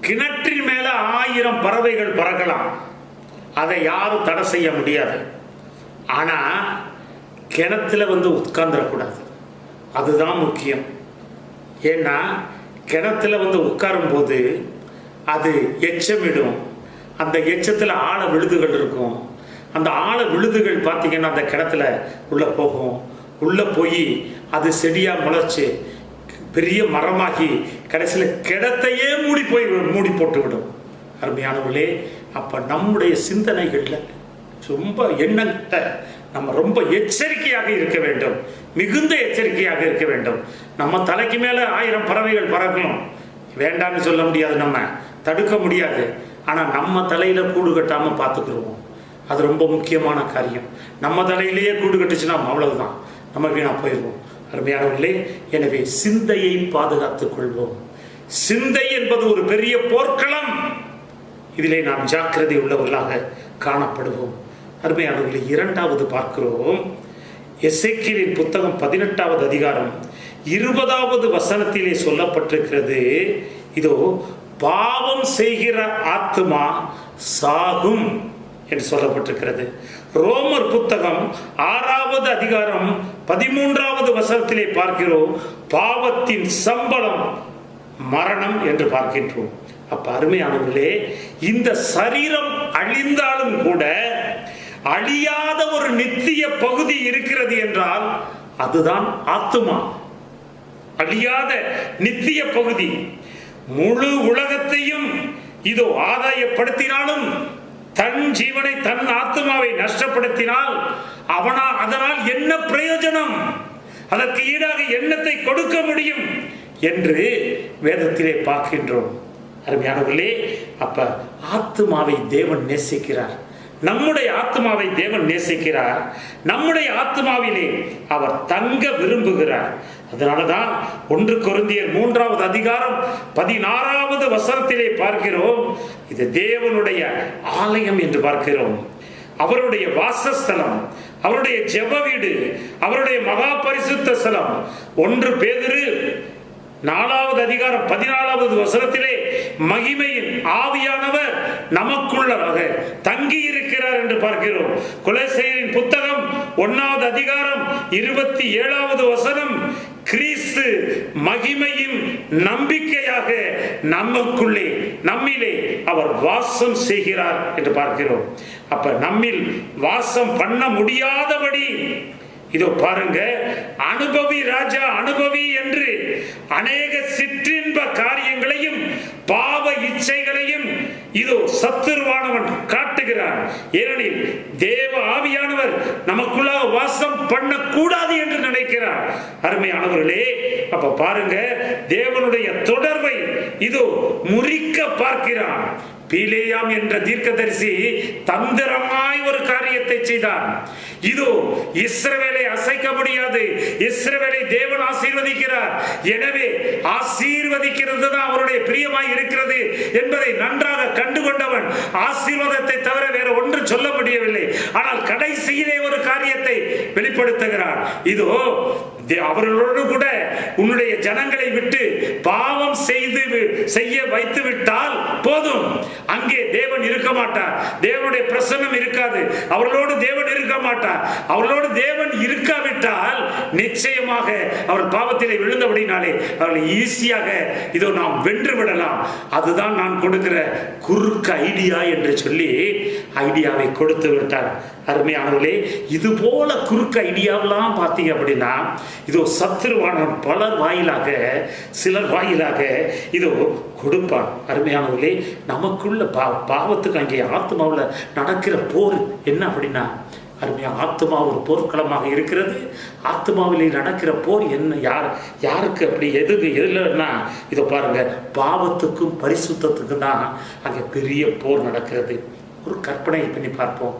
கிணற்றின் மேல 1000 பறவைகள் பறக்கலாம், அதை யாரும் தடை செய்ய முடியாது. ஆனா கிணத்துல வந்து உட்கார்ந்துடக்கூடாது, அதுதான் முக்கியம். ஏன்னா கிணத்துல வந்து உட்காரும் போது அது எச்சமிடும். அந்த எச்சத்துல ஆழ விழுதுகள் இருக்கும். அந்த ஆழ விழுதுகள் பார்த்தீங்கன்னா அந்த கிணத்துல உள்ள போகும். உள்ள போய் அது செடியா முளைச்சு பெரிய மரமாகி கடைசியில் கிணத்தையே மூடி போட்டு விடும். அருமையானவர்களே, அப்ப நம்முடைய சிந்தனைகள்ல ரொம்ப எண்ணத்தை நம்ம ரொம்ப எச்சரிக்கையாக இருக்க வேண்டும், மிகுந்த எச்சரிக்கையாக இருக்க வேண்டும். நம்ம தலைக்கு மேல 1000 பறவைகள் பறக்கணும், வேண்டாம்னு சொல்ல முடியாது, நம்ம தடுக்க முடியாது. ஆனா நம்ம தலையில கூடு கட்டாம பார்த்துக்கிடுவோம், அது ரொம்ப முக்கியமான காரியம். நம்ம தலையிலேயே கூடு கட்டுச்சுன்னா அவ்வளவுதான், நம்ம வீணா போயிடுவோம். அருமையானவர்களே, எனவே சிந்தையை பாதுகாத்துக் கொள்வோம். சிந்தை என்பது ஒரு பெரிய போர்க்களம், இதிலே நாம் ஜாக்கிரதை உள்ளவர்களாக காணப்படுவோம். அருமையானவர்களை, 2வது பார்க்கிறோம், எசேக்கியேலின் புத்தகம் 18வது அதிகாரம் 20வது வசனத்திலே சொல்லப்பட்டிருக்கிறது, இதோ பாவம் செய்கிற ஆத்துமா சாகும் என்று சொல்லப்பட்டிருக்கிறது. ரோமர் புத்தகம் 6வது அதிகாரம் 13வது வசனத்திலே பார்க்கிறோம், பாவத்தின் சம்பளம் மரணம் என்று பார்க்கின்றோம். அப்ப அருமையானவர்களே, இந்த சரீரம் அழிந்தாலும் கூட அழியாத ஒரு நித்திய பகுதி இருக்கிறது என்றால் அதுதான் ஆத்துமா. அழியாத நித்திய பகுதி. முழு உலகத்தையும் இதோ ஆதாயப்படுத்தினாலும் தன் ஜீவனை, தன் ஆத்மாவை நஷ்டப்படுத்தினால் அதனால் என்ன பிரயோஜனம்? அதற்கு ஈடாக எண்ணத்தை கொடுக்க முடியும் என்று வேதத்திலே பார்க்கின்றோம். அருமையானவர்களே, அப்ப ஆத்மாவை தேவன் நேசிக்கிறார். நம்முடைய ஆத்மாவை தேவன் நேசிக்கிறார். நம்முடைய ஆத்மாவிலே அவர் தங்க விரும்புகிறார். அதனாலதான் 1 கொரிந்தியர் 3வது அதிகாரம் 16வது வசனத்திலே பார்க்கிறோம். இது தேவனுடைய ஆலயம் என்று பார்க்கிறோம். அவருடைய வாசஸ்தலம், அவருடைய ஜெப வீடு, அவருடைய மகா பரிசுத்த ஸ்தலம். 1 பேதுரு 4வது அதிகாரம் 14வது வசனத்திலே மகிமையின் ஆவியானவர் நமக்குள்ளதாக தங்கி இருக்கிறார் என்று பார்க்கிறோம். கொலோசையரின் புத்தகம் 1வது அதிகாரம் 27வது வசனம், கிறிஸ்து மகிமையும் நம்பிக்கையாக நமக்குள்ளே, நம்மிலே அவர் வாசம் செய்கிறார் என்று பார்க்கிறோம். அப்ப நம்மில் வாசம் பண்ண முடியாதபடி இதோ பாருங்க, அனுபவி ராஜா அனுபவி என்று அநேக சிற்றின்ப காரியங்களையும் பாவ இச்சைகளையும் இதோ சத்துருவானவன் காட்டுகிறான். ஏனெனில் தேவ ஆவியானவர் நமக்குள்ளாக வாசம் பண்ணக்கூடாது என்று நினைக்கிறார். அருமையானவர்களே, அப்ப பாருங்க, தேவனுடைய தொடர்பை இதோ முறிக்க பார்க்கிறான். பீலேயாம் என்ற தீர்க்கதரிசி தந்திரமாய் ஒரு காரியத்தை செய்தான். இதோ இஸ்ரவேலை அசைக்க முடியாது. இஸ்ரவேலை தேவன் ஆசீர்வதிக்கிறார். எனவே ஆசீர்வதிக்கிறது தான் அவருடைய பிரியமாய் இருக்கிறது என்பதை நன்றாக கண்டுகொண்டவன் ஆசீர்வாதத்தை தவிர வேற ஒன்று சொல்ல முடியவில்லை. ஆனால் கடைசியிலே ஒரு காரியத்தை வெளிப்படுத்துகிறார். இதோ அவர்களோடு கூட உன்னுடைய ஜனங்களை விட்டு பாவம் செய்ய வைத்து விட்டால் போதும். அங்கே தேவன் இருக்க மாட்டார். தேவனுடைய பிரசன்னம் இருக்காது. அவர்களோடு தேவன் இருக்க மாட்டார். அவர்களோடு தேவன் இருக்காவிட்டால் நிச்சயமாக அவர்கள் பாவத்திலே விழுந்தபடினாலே அவர்களை ஈஸியாக இதோ நாம் வென்று விடலாம். அதுதான் நான் கொடுக்கிற குறுக்கு ஐடியா என்று சொல்லி ஐடியாவை கொடுத்து விட்டார். அருமையானவர்களே, இது போல குறுக்கு ஐடியாவெல்லாம் பார்த்தீங்க அப்படின்னா இதோ சத்துருவானவன் பலர் வாயிலாக, சிலர் வாயிலாக இதோ கொடுப்பான். அருமையானவர்களே, நமக்குள்ள பாவத்துக்கு அங்கே ஆத்மாவில் நடக்கிற போர் என்ன அப்படின்னா, அருமையா ஆத்மா ஒரு போர்க்களமாக இருக்கிறது. ஆத்மாவிலே நடக்கிற போர் என்ன, யாருக்கு அப்படி எதுலன்னா இதை பாருங்க, பாவத்துக்கும் பரிசுத்தத்துக்கும் தான் அங்கே பெரிய போர் நடக்கிறது. ஒரு கற்பனை பண்ணி பார்ப்போம்.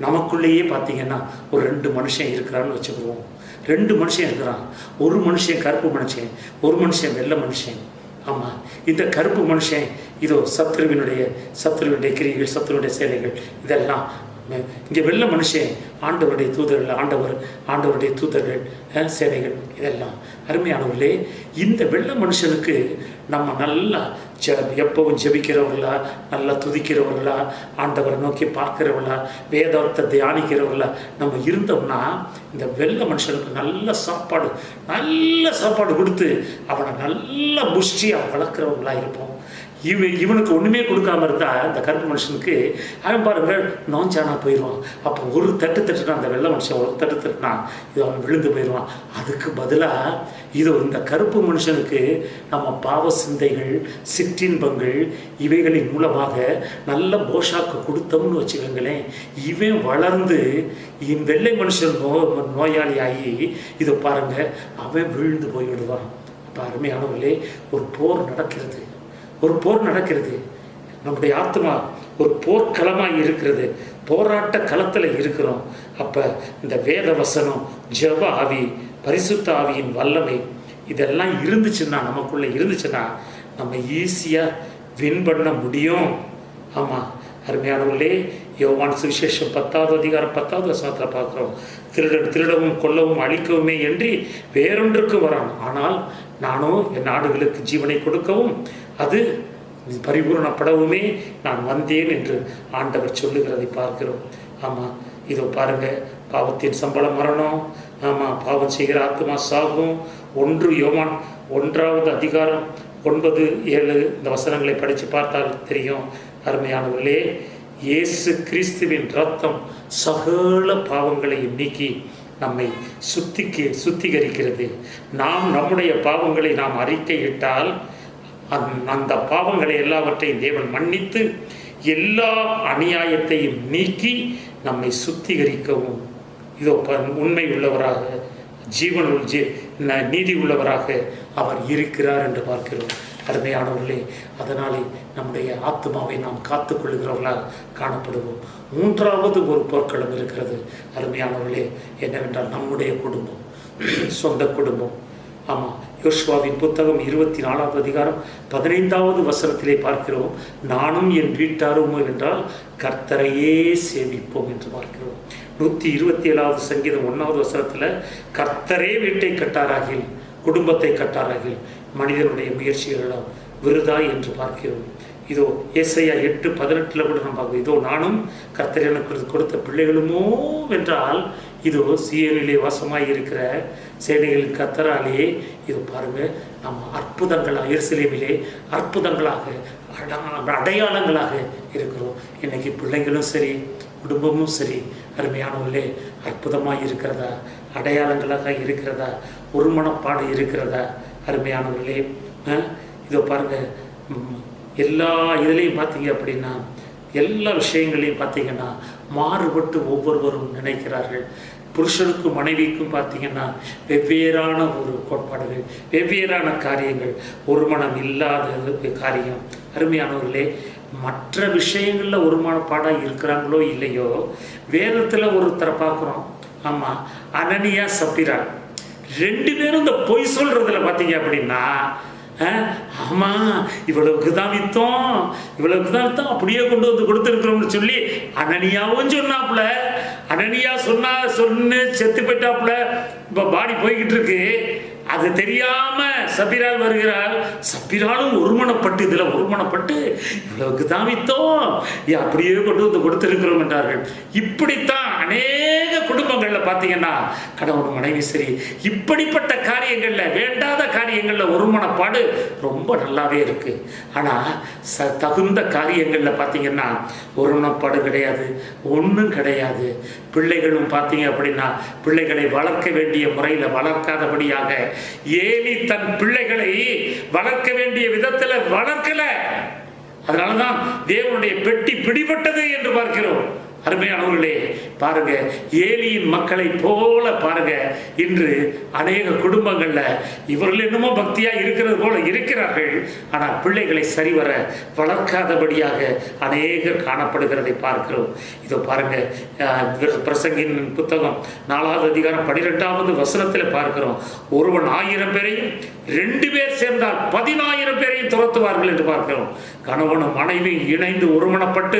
நமக்குள்ளேயே பார்த்தீங்கன்னா ஒரு 2 மனுஷன் இருக்கிறான்னு வச்சுக்குவோம். 2 மனுஷன் இருக்கிறான். ஒரு மனுஷன் கருப்பு மனுஷன், ஒரு மனுஷன் வெள்ளை மனுஷன். ஆமாம், இந்த கருப்பு மனுஷன் இதோ சத்துருவினுடைய கிரிகள், சத்துருடைய சேலைகள் இதெல்லாம். இங்கே வெள்ளை மனுஷன் ஆண்டவருடைய தூதர்கள், ஆண்டவருடைய தூதர்கள், சேனைகள் இதெல்லாம். அருமையானவர்களே, இந்த வெள்ளை மனுஷனுக்கு நம்ம நல்லா எப்பவும் ஜெபிக்கிறவர்களா, நல்லா துதிக்கிறவர்களா, ஆண்டவரை நோக்கி பார்க்கிறவர்களா, வேதத்தை தியானிக்கிறவர்களா நம்ம இருந்தோம்னா இந்த வெள்ளை மனுஷனுக்கு நல்ல சாப்பாடு கொடுத்து அவனை நல்ல புஷ்டியாக வளர்க்குறவங்களா இருப்போம். இவனுக்கு ஒன்றுமே கொடுக்காம இருந்தால் இந்த கருப்பு மனுஷனுக்கு அவன் பாருங்க நோஞ்சானா போயிடுவான். அப்போ ஒரு தட்டு தட்டுனா அந்த வெள்ளை மனுஷன் ஒரு தட்டு தட்டுனா இது அவன் விழுந்து போயிடுவான். அதுக்கு பதிலாக இதோ இந்த கருப்பு மனுஷனுக்கு நம்ம பாவ சிந்தைகள், சிற்றின்பங்கள் இவைகளின் மூலமாக நல்ல போஷாக்கு கொடுத்தோம்னு வச்சுக்கோங்களேன், இவன் வளர்ந்து வெள்ளை மனுஷன் நோயாளியாகி இதை பாருங்க அவன் விழுந்து போய்விடுவான். அப்போ அருமையானவர்களே, ஒரு போர் நடக்கிறது. நம்முடைய ஆத்மா ஒரு போர்க்களமாக இருக்கிறது. போராட்ட களத்தில் இருக்கிறோம். அப்போ இந்த வேத வசனம், ஜெப ஆவி, பரிசுத்த ஆவியின் வல்லமை இதெல்லாம் நமக்குள்ளே இருந்துச்சுன்னா நம்ம ஈஸியாக வின் பண்ண முடியும். ஆமாம் அருமையானவர்களே, யோவான் சுவிசேஷம் 10வது அதிகாரம் 10வது வசனத்தில் பார்க்குறோம். திருடவும் கொல்லவும் அழிக்கவுமே என்று வேறொன்றுக்கு வரான், ஆனால் நானோ என் நாடுகளுக்கு ஜீவனை கொடுக்கவும் அது பரிபூர்ணப்படவுமே நான் வந்தேன் என்று ஆண்டவர் சொல்லுகிறதை பார்க்கிறோம். ஆமாம், இதோ பாருங்க, பாவத்தின் சம்பளம் மரணம். ஆமாம், பாவம் செய்கிற ஆத்மா சாகும். 1 யோவான் 1வது அதிகாரம் 9, 7 இந்த வசனங்களை படித்து பார்த்தால் தெரியும். அருமையானவர்களே, இயேசு கிறிஸ்துவின் இரத்தம் சகல பாவங்களையும் நீக்கி நம்மை சுத்திகரிக்கிறது. நம்முடைய பாவங்களை நாம் அறிக்கையிட்டால் அந்த பாவங்களை எல்லாவற்றையும் தேவன் மன்னித்து எல்லா அநியாயத்தையும் நீக்கி நம்மை சுத்திகரிக்கவும் இதோ உண்மை உள்ளவராக நீதி உள்ளவராக அவர் இருக்கிறார் என்று பார்க்கிறோம். அருமையானவர்களே, அதனாலே நம்முடைய ஆத்மாவை நாம் காத்துக்கொள்கிறவர்களாக காணப்படுவோம். மூன்றாவது ஒரு போர்க்களம் இருக்கிறது அருமையானவர்களே, என்னவென்றால் நம்முடைய குடும்பம், சொந்த குடும்பம். ஆமாம், யோசுவாவின் புத்தகம் 24வது அதிகாரம் 15வது வசனத்திலே பார்க்கிறோம், நானும் என் வீட்டாரும் என்றால் கர்த்தரையே சேவிப்போம் என்று பார்க்கிறோம். 127வது சங்கீதம் 1வது வசனத்தில் கர்த்தரே வீட்டை கட்டாராகில், குடும்பத்தை கட்டாராகில், மனிதனுடைய முயற்சிகளெல்லாம் விருதா என்று பார்க்கிறோம். இதோ ஏசாயா 8:18 கூட நம்ம பார்க்கிறோம், இதோ நானும் கர்த்தர் எனக்கு கொடுத்த பிள்ளைகளுமோ என்றால், இதோ சீயோனிலே வாசமாய் இருக்கிற சேனைகளின் கர்த்தராலே இதோ பாருங்க, நம்ம அற்புதங்களாக எருசலேமிலே அற்புதங்களாக அடையாளங்களாக இருக்கிறோம். இன்னைக்கு பிள்ளைங்களும் சரி, குடும்பமும் சரி, அருமையானவர்களே, அற்புதமாக இருக்கிறதா, அடையாளங்களாக இருக்கிறதா, ஒரு மனப்பாடு இருக்கிறதா அருமையானவர்களே? இதோ பாருங்க, எல்லா இதுலேயும் பார்த்தீங்க அப்படின்னா, எல்லா விஷயங்களையும் பார்த்தீங்கன்னா மாறுபட்டு ஒவ்வொருவரும் நினைக்கிறார்கள். புருஷனுக்கும் மனைவிக்கும் பார்த்தீங்கன்னா வெவ்வேறான ஒரு கோட்பாடுகள், வெவ்வேறான காரியங்கள், ஒரு மனம் இல்லாத காரியம். அருமையானவர்களே, மற்ற விஷயங்களில் ஒரு மனப்பாடாக இருக்கிறாங்களோ இல்லையோ, வேதத்தில் ஒருத்தரை பார்க்குறோம். ஆமாம், அனனியா சப்பிரா 2 பேரும் இந்த பொய் சொல்கிறதுல பார்த்தீங்க அப்படின்னா, ஆமாம் இவ்வளவுக்கு தான் விற்றோம், இவ்வளவுக்கு தான் விற்றோம், அப்படியே கொண்டு வந்து கொடுத்துருக்குறோம்னு சொல்லி அனனியாவும் சொன்னாப்புல. அனனியா சொன்னு செத்து போயிட்டாப்புல. இப்போ பாடி போய்கிட்டு இருக்கு. அது தெரியாம சப்பிரால் வருகிறாள். சப்பிராலும் ஒருமனப்பட்டு, இதில் ஒருமனப்பட்டு இவ்வளவுக்கு தான் வித்தோம், அப்படியே கொண்டு வந்து கொடுத்திருக்கிறோம் என்றார்கள். இப்படித்தான் அநேக குடும்பங்களில் பார்த்தீங்கன்னா கணவன் மனைவி சரி, இப்படிப்பட்ட காரியங்களில், வேண்டாத காரியங்களில் ஒருமனப்பாடு ரொம்ப நல்லாவே இருக்கு. ஆனால் தகுந்த காரியங்களில் பார்த்தீங்கன்னா ஒருமனப்பாடு கிடையாது, ஒன்றும் கிடையாது. பிள்ளைகளும் பார்த்தீங்க அப்படின்னா பிள்ளைகளை வளர்க்க வேண்டிய முறையில் வளர்க்காதபடியாக ஏலி தன் பிள்ளைகளை வளர்க்க வேண்டிய விதத்தில் வளர்க்கல. அதனாலதான் தேவனுடைய பெட்டி பிடிபட்டது என்று பார்க்கிறோம். அருமையானவர்களே, பாருங்க, ஏலியின் மக்களை போல பாருங்க, இன்று அநேக குடும்பங்கள்ல இவர்கள் என்னமோ பக்தியா இருக்கிறது போல இருக்கிறார்கள். ஆனால் பிள்ளைகளை சரிவர வளர்க்காதபடியாக அநேகர் காணப்படுகிறதை பார்க்கிறோம். இதோ பாருங்க, பிரசங்கின் புத்தகம் 4வது அதிகாரம் 12வது வசனத்தில் பார்க்கிறோம், ஒருவன் 1000 பேரையும் 2 பேர் சேர்ந்தால் 10,000 பேரையும் துரத்துவார்கள் என்று பார்க்கிறோம். கணவனும் மனைவி இணைந்து ஒருமனப்பட்டு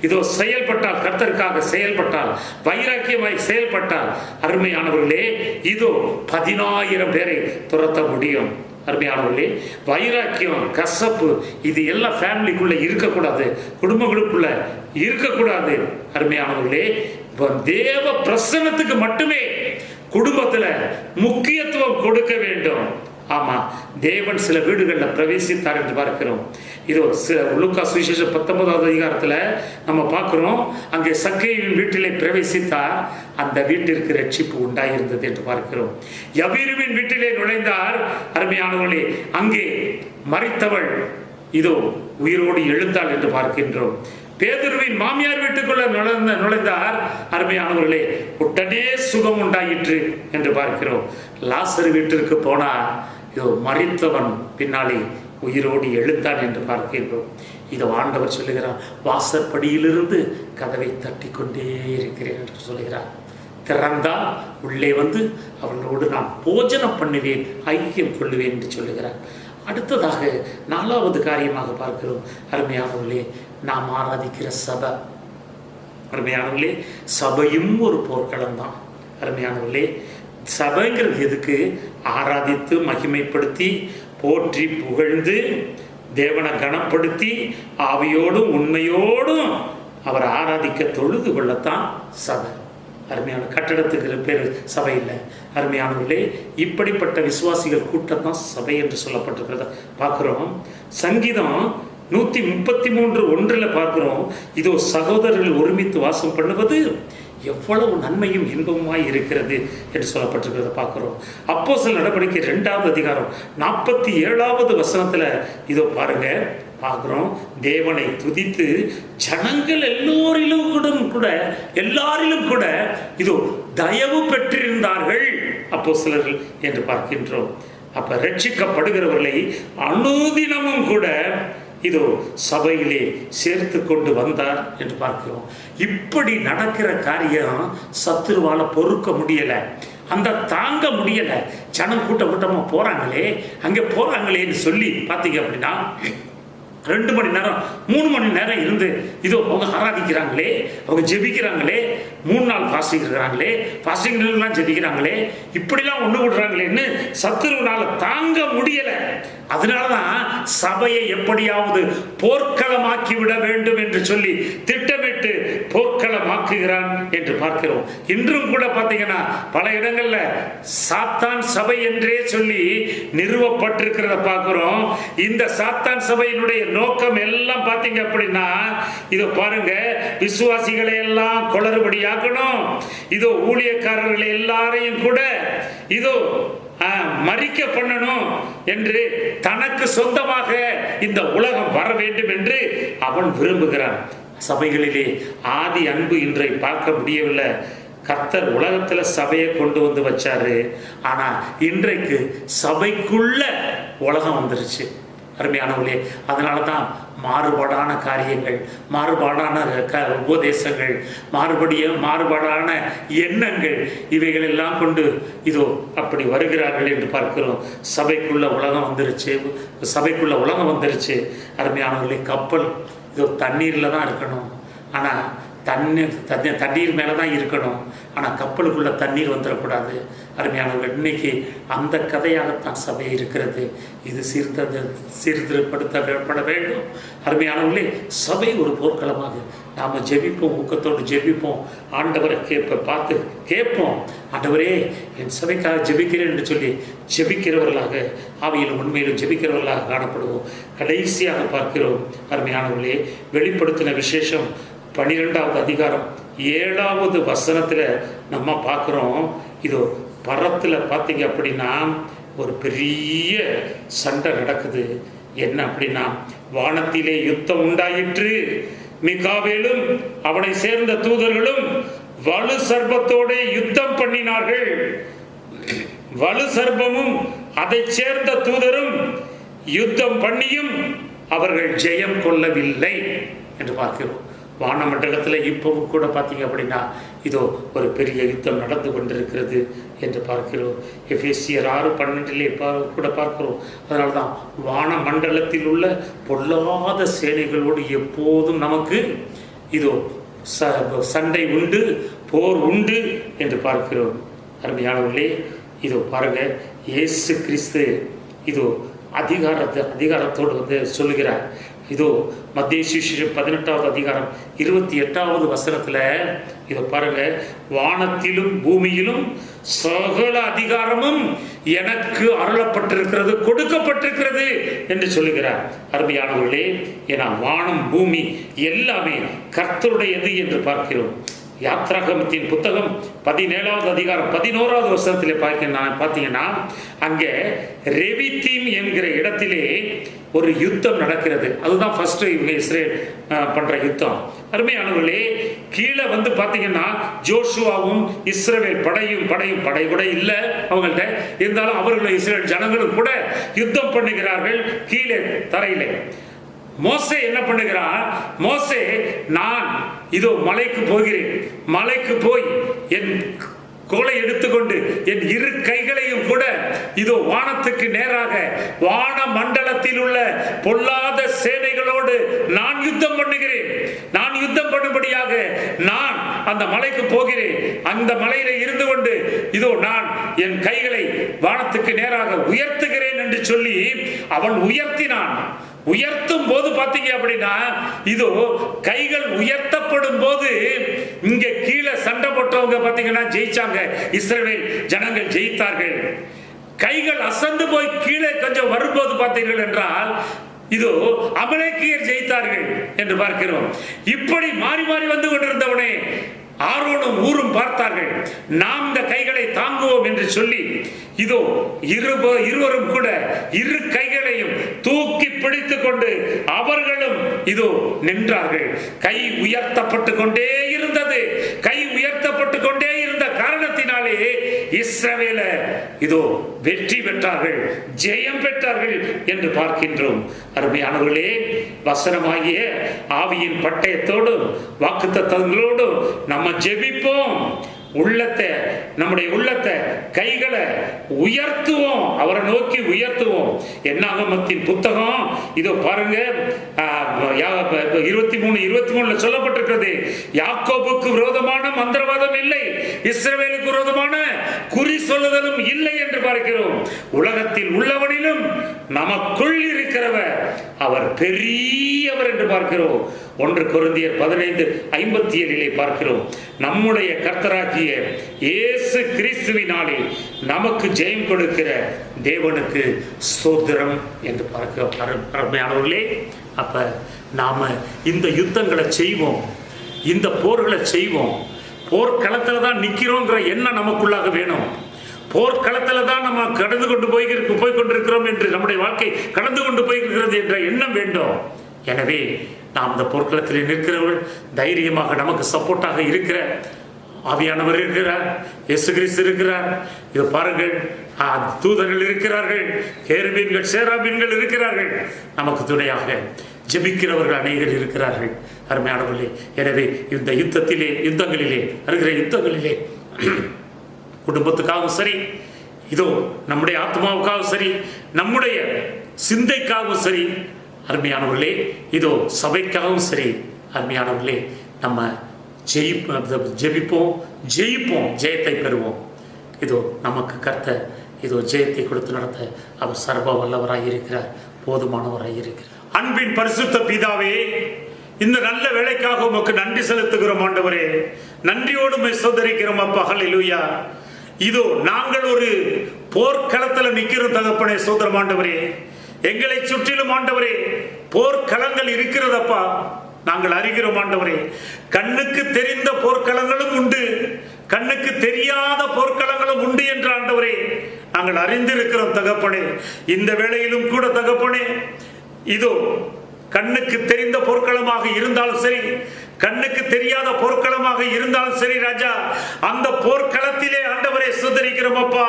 இதோ செயல்பட்டால், கர்த்தருக்காக செயல்பட்டால், வைராக்கியமாய் செயல்பட்டால், அருமையானவர்களே, இதோ 10,000 பேரை துரத்த முடியும். அருமையானவர்களே, வைராக்கியம், கசப்பு இது எல்லாம் ஃபேமிலிக்குள்ள இருக்கக்கூடாது, குடும்பங்களுக்குள்ள இருக்கக்கூடாது. அருமையானவர்களே, தேவ பிரசன்னத்துக்கு மட்டுமே குடும்பத்துல முக்கியத்துவம் கொடுக்க வேண்டும். ஆமா, தேவன் சில வீடுகளில் பிரவேசித்தார் என்று பார்க்கிறோம். இதோ லூக்கா சுவிசேஷம் 19வது அதிகாரத்தில் நம்ம பார்க்கிறோம், அங்கே சக்கேயுவின் வீட்டிலே பிரவேசித்தார், அந்த வீட்டிற்கு ரட்சிப்பு உண்டாயிருந்தது என்று பார்க்கிறோம். யவீருவின் வீட்டிலே நுழைந்தார். அருமையானவர்களே, அங்கே மரித்தவள் இதோ உயிரோடு எழுந்தாள் என்று பார்க்கின்றோம். பேதுருவின் மாமியார் வீட்டுக்குள்ள நுழைந்தார். அருமையானவர்களே, உடனே சுகம் உண்டாயிற்று என்று பார்க்கிறோம். லாசரு வீட்டிற்கு போனார். இதோ மரித்தவன் பின்னாலே உயிரோடு எழுந்தான் என்று பார்க்கின்றோம். இதோ ஆண்டவர் சொல்லுகிறார், வாசற்படியிலிருந்து கதவை தட்டி கொண்டே இருக்கிறேன் என்று சொல்லுகிறார். திறந்தால் உள்ளே வந்து அவர்களோடு நான் போஜனம் பண்ணுவேன், ஐக்கியம் கொள்ளுவேன் என்று சொல்லுகிறார். அடுத்ததாக 4வது காரியமாக பார்க்கிறோம். அருமையானவர்களே, நாம் ஆராதிக்கிற சபை. அருமையானவர்களே, சபையும் ஒரு போர்க்களம் தான். அருமையானவர்களே, சபைங்கிறது எதுக்கு? ஆராதித்து மகிமைப்படுத்தி போற்றி புகழ்ந்து தேவனை கனப்படுத்தி ஆவியோடும் உண்மையோடும் அவர் ஆராதிக்க தொழுது கொள்ளத்தான் சபை. அருமையான கட்டடத்துக்கு பேர் சபை இல்லை. அருமையானவர்களே, இப்படிப்பட்ட விசுவாசிகள் கூட்டம் தான் சபை என்று சொல்லப்பட்டிருக்கிறத பார்க்கிறோம். சங்கீதம் 133:1 பார்க்கிறோம், இதோ சகோதரர்கள் ஒருமித்து வாசம் பண்ணுவது எவ்வளவு நன்மையும் இன்பமாய் இருக்கிறது என்று சொல்லப்பட்டிருக்கிறத பார்க்கிறோம். அப்போஸ்தலர் நடவடிக்கை 2வது அதிகாரம் 47வது வசனத்துல இதோ பாருங்க, பார்க்கிறோம். தேவனை துதித்து ஜனங்கள் எல்லாரிலும் கூட இதோ தயவு பெற்றிருந்தார்கள் அப்போஸ்தலர்கள் என்று பார்க்கின்றோம். அப்ப ரட்சிக்கப்படுகிறவர்களை அனுதினமும் கூட இதோ சபையிலே சேர்த்து கொண்டு வந்தார் என்று பார்க்கிறோம். இப்படி நடக்கிற காரியம் சத்துருவால பொறுக்க முடியல, அந்த தாங்க முடியல. ஜனம் கூட்டமா போறாங்களே, அங்கே போறாங்களேன்னு சொல்லி பார்த்தீங்க அப்படின்னா 2 மணி நேரம் 3 மணி நேரம் இருந்து இதோ அவங்க ஆராதிக்கிறாங்களே, அவங்க ஜெபிக்கிறாங்களே, 3 நாள் ஃபாஸ்டிங் இருக்கிறாங்களே, ஃபாஸ்டிங்லாம் ஜெபிக்கிறாங்களே, இப்படிலாம் ஒன்று விடுறாங்களேன்னு சத்துருவினால தாங்க முடியல. அதனாலதான் சபையை எப்படியாவது போர்க்களமாக்கி விட வேண்டும் என்று சொல்லி திட்டமிட்டு போர்க்களமாக்குகிறான் என்று பார்க்கிறோம். இன்றும் கூட பார்த்தீங்கன்னா பல இடங்கள்ல சாத்தான் சபை என்றே சொல்லி நிறுவப்பட்டிருக்கிறத பார்க்கிறோம். இந்த சாத்தான் சபையினுடைய நோக்கம் எல்லாம் பார்த்தீங்க அப்படின்னா இதோ பாருங்க, விசுவாசிகளை எல்லாம் குளறுபடியாக்கணும், இதோ ஊழியக்காரர்களை எல்லாரையும் கூட இதோ மறிக்க பண்ணணும் என்று, தனக்கு சொந்தமாக இந்த உலகம் வர வேண்டும் என்று அவன் விரும்புகிறான். சபைகளிலே ஆதி அன்பு இன்றை பார்க்க முடியவில்லை. கர்த்தர் உலகத்துல சபையை கொண்டு வந்து வச்சாரு, ஆனா இன்றைக்கு சபைக்குள்ள உலகம் வந்துருச்சு. அருமையானவர்களே, அதனால தான் மாறுபாடான காரியங்கள், மாறுபாடான உபதேசங்கள், மாறுபாடான எண்ணங்கள், இவைகள் எல்லாம் கொண்டு இதோ அப்படி வருகிறார்கள் என்று பார்க்கிறோம். சபைக்குள்ள உலகம் வந்துருச்சு. அருமையானவர்களே, கப்பல் இதோ தண்ணீர்ல தான் இருக்கணும், ஆனா தண்ணீர் மேலே தான் இருக்கணும், ஆனால் கப்பலுக்குள்ள தண்ணீர் வந்துடக்கூடாது. அருமையானவர்கள், இன்னைக்கு அந்த கதையாகத்தான் சபை இருக்கிறது. இது சீர்திருத்தப்படுத்தப்பட வேண்டும். அருமையானவர்களே, சபை ஒரு போர்க்களமாக நாம் ஜெபிப்போம், ஊக்கத்தோடு ஜெபிப்போம், ஆண்டவரை பார்த்து கேட்போம், ஆண்டவரே என் சபைக்காக ஜெபிக்கிறேன் என்று சொல்லி ஜெபிக்கிறவர்களாக, ஆவியிலும் உண்மையிலும் ஜெபிக்கிறவர்களாக காணப்படுவோம். கடைசியாக பார்க்கிறோம் அருமையானவர்களே, வெளிப்படுத்தின விசேஷம் 12வது அதிகாரம் 7வது வசனத்துல நம்ம பார்க்கிறோம். இதோ பரத்துல பார்த்தீங்க அப்படின்னா ஒரு பெரிய சண்டை நடக்குது. என்ன அப்படின்னா, வானத்திலே யுத்தம் உண்டாயிற்று, மிகாவேலும் அவனை சேர்ந்த தூதர்களும் வலு சர்ப்பத்தோட யுத்தம் பண்ணினார்கள். வலு சர்ப்பமும் அதை சேர்ந்த தூதரும் யுத்தம் பண்ணியும் அவர்கள் ஜெயம் கொள்ளவில்லை என்று பார்க்கிறோம். வானமண்டலத்தில் இப்பவும் கூட பார்த்தீங்க அப்படின்னா இதோ ஒரு பெரிய யுத்தம் நடந்து கொண்டிருக்கிறது என்று பார்க்கிறோம். எபேசியர் 6:12 கூட பார்க்கிறோம். அதனால தான் வானமண்டலத்தில் உள்ள பொல்லாத சேனைகளோடு எப்போதும் நமக்கு இதோ சண்டை உண்டு, போர் உண்டு என்று பார்க்கிறோம். அருமையானவர்களே, இதோ பாருங்க, இயேசு கிறிஸ்து இதோ அதிகாரத்தோடு வந்து சொல்லுகிறார். இதோ மத்தேயு சுவிசேஷம் 18வது அதிகாரம் 28வது வசனத்துல இதோ பாருங்க, வானத்திலும் பூமியிலும் சகல அதிகாரமும் எனக்கு அருளப்பட்டிருக்கிறது, கொடுக்கப்பட்டிருக்கிறது என்று சொல்லுகிறார். அருமையானவர்களே, ஏன்னா வானம் பூமி எல்லாமே கர்த்தருடையது என்று பார்க்கிறோம். யாத்ராகமத்தின் புத்தகம் 17வது அதிகாரம் 11வது வசனத்திலே பார்த்தீங்கன்னா அங்கே ரெவித்தீம் என்கிற இடத்திலே ஒரு யுத்தம் நடக்கிறது. அதுதான் ஃபர்ஸ்ட் இவங்க இஸ்ரேல் பண்ற யுத்தம். அருமையானவர்களே, கீழே வந்து பார்த்தீங்கன்னா ஜோஷுவாவும் இஸ்ரவேல் படை கூட இல்லை அவங்கள்ட்ட, இருந்தாலும் அவர்களும் இஸ்ரேல் ஜனங்களும் கூட யுத்தம் பண்ணுகிறார்கள் கீழே தரையிலே. மோசே என்ன பண்ணுகிறார்? மோசே, நான் இதோ மலைக்கு போகிறேன், மலைக்கு போய் என் கோலை எடுத்துக்கொண்டு என் இரு கைகளையும் கூட இதோ வானத்துக்கு நேராக வான மண்டலத்தில் உள்ள பொல்லாத சேனைகளோடு நான் யுத்தம் பண்ணுகிறேன், நான் யுத்தம் பண்ணும்படியாக நான் அந்த மலைக்கு போகிறேன், அந்த மலையில இருந்து கொண்டு இதோ நான் என் கைகளை வானத்துக்கு நேராக உயர்த்துகிறேன் என்று சொல்லி அவன் உயர்த்தினான். உயர்த்தும் போது பாத்தீங்க அப்படின்னா இதோ கைகள் உயர்த்தப்படும் போது இங்க கீழே சண்டை போட்டவங்க பாத்தீங்கன்னா ஜெயிச்சாங்க, இஸ்ரவேல் ஜனங்கள் ஜெயித்தார்கள். கைகள் அசந்து போய் கீழே கொஞ்சம் வரும்போது பார்த்தீர்கள் என்றால் இதோ அமலேக்கியர் ஜெயித்தார்கள் என்று பார்க்கிறோம். இப்படி மாறி மாறி வந்து கொண்டிருந்தவனே ஆரோனும் ஊரும் பார்த்தார்கள், நாம் இந்த கைகளை தாங்குவோம் என்று சொல்லி இதோ இருவரும் கூட இரு கைகளையும் தூக்கி பிடித்துக் கொண்டு அவர்களும் இதோ நின்றார்கள். கை உயர்த்தப்பட்டு கொண்டே இருந்தது. கை உயர்த்தப்பட்டு கொண்டே இருந்த காரணத்தினாலே இஸ்ரவேலர் இதோ வெற்றி பெற்றார்கள், ஜெயம் பெற்றார்கள் என்று பார்க்கின்றோம். அருமையானவர்களே, வசனமாகிய ஆவியின் பட்டயத்தோடு வாக்குத்தத்தங்களோடு நம்ம ஜெபிப்போம். உள்ளத்தை, நம்முடைய உள்ளத்தை, கைகளை உயர்த்துவோம், அவரை நோக்கி உயர்த்துவோம். என்னாகமத்தின் புத்தகம் இதோ பாருங்க, 23:23 சொல்லப்பட்டிருக்கிறது. யாக்கோபுக்கு விரோதமான மந்திரவாதம் இல்லை, இஸ்ரவேலுக்கு விரோதமான குறி சொல்லுதலும் இல்லை என்று பார்க்கிறோம். உலகத்தில் உள்ளவனிலும் நமக்குள் இருக்கிறவர் அவர் பெரியவர் என்று பார்க்கிறோம். 1 கொரிந்தியர் 15:57 பார்க்கிறோம். நம்முடைய கர்த்தராகிய இயேசு கிறிஸ்துவினாலே நமக்கு ஜெயம் கொடுக்கிற தேவனுக்கு ஸ்தோத்திரம் என்று பார்க்கிறோம். அப்ப நாம இந்த யுத்தங்களை செய்வோம், இந்த போர்களை செய்வோம். போர்க்களத்தில் தான் நிற்கிறோங்கிற எண்ணம் நமக்குள்ளாக வேணும். போர்க்களத்தில் தான் நம்ம கடந்து கொண்டு போய்கொண்டிருக்கிறோம் என்று, நம்முடைய வாழ்க்கை கடந்து கொண்டு போய்கிறது என்ற எண்ணம் வேண்டும். எனவே நாம் இந்த போர்க்களத்தில் நிற்கிறவர்கள், தைரியமாக நமக்கு சப்போர்ட்டாக இருக்கிற ஆவியானவர் இருக்கிறார், இயேசு கிறிஸ்து இருக்கிறார். இது பாருங்கள், தூதர்கள் இருக்கிறார்கள், கேருபீன்கள் சேராபீன்கள் இருக்கிறார்கள், நமக்கு துணையாக ஜெபிக்கிறவர்கள் அநேகர் இருக்கிறார்கள். அருமையானவர்களே, எனவே இந்த யுத்தங்களிலே வருகிற யுத்தங்களிலே குடும்பத்துக்காகவும் சரி, இதோ நம்முடைய ஆத்மாவுக்காகவும் சரி, நம்முடைய சிந்தைக்காகவும் சரி, அருமையானவர்களே, இதோ சபைக்காகவும் சரி, அருமையானவர்களே, நம்ம ஜெபிப்போம், ஜெயிப்போம், ஜெயத்தை பெறுவோம். இதோ நமக்கு கர்த்தர் இதோ ஜெயத்தை கொடுத்து நடத்த அவர் சர்வ வல்லவராய் இருக்கிறார், போதுமானவராய் இருக்கிறார். அன்பின் பரிசுத்த பிதாவே, இந்த நல்ல வேலைக்காக உமக்கு நன்றி செலுத்துகிறோம் ஆண்டவரே. நன்றியோடு சோதரிக்கிறோம் அப்பா. ஹல்லேலூயா. இதோ நாங்கள் ஒரு போர்க்களத்தில் நிற்கிறோம் தகப்பனே. சோதரம் ஆண்டவரே, எங்களை சுற்றிலும் ஆண்டவரே போர்க்களங்கள் இருக்கிறதப்பா, நாங்கள் அறிகிறோம் ஆண்டவரே. கண்ணுக்கு தெரிந்த போர்க்களங்களும் உண்டு, கண்ணுக்கு தெரியாத போர்க்களங்களும் உண்டு என்ற ஆண்டவரே நாங்கள் அறிந்திருக்கிறோம் தகப்பனே. இந்த வேளையிலும் கூட தகப்பனே, இதோ கண்ணுக்கு தெரிந்த போர்க்களமாக இருந்தாலும் சரி, கண்ணுக்கு தெரியாத போர்க்களமாக இருந்தாலும் சரி ராஜா, அந்த போர்க்களத்திலே ஆண்டவரே சுதரிக்கிறோம் அப்பா.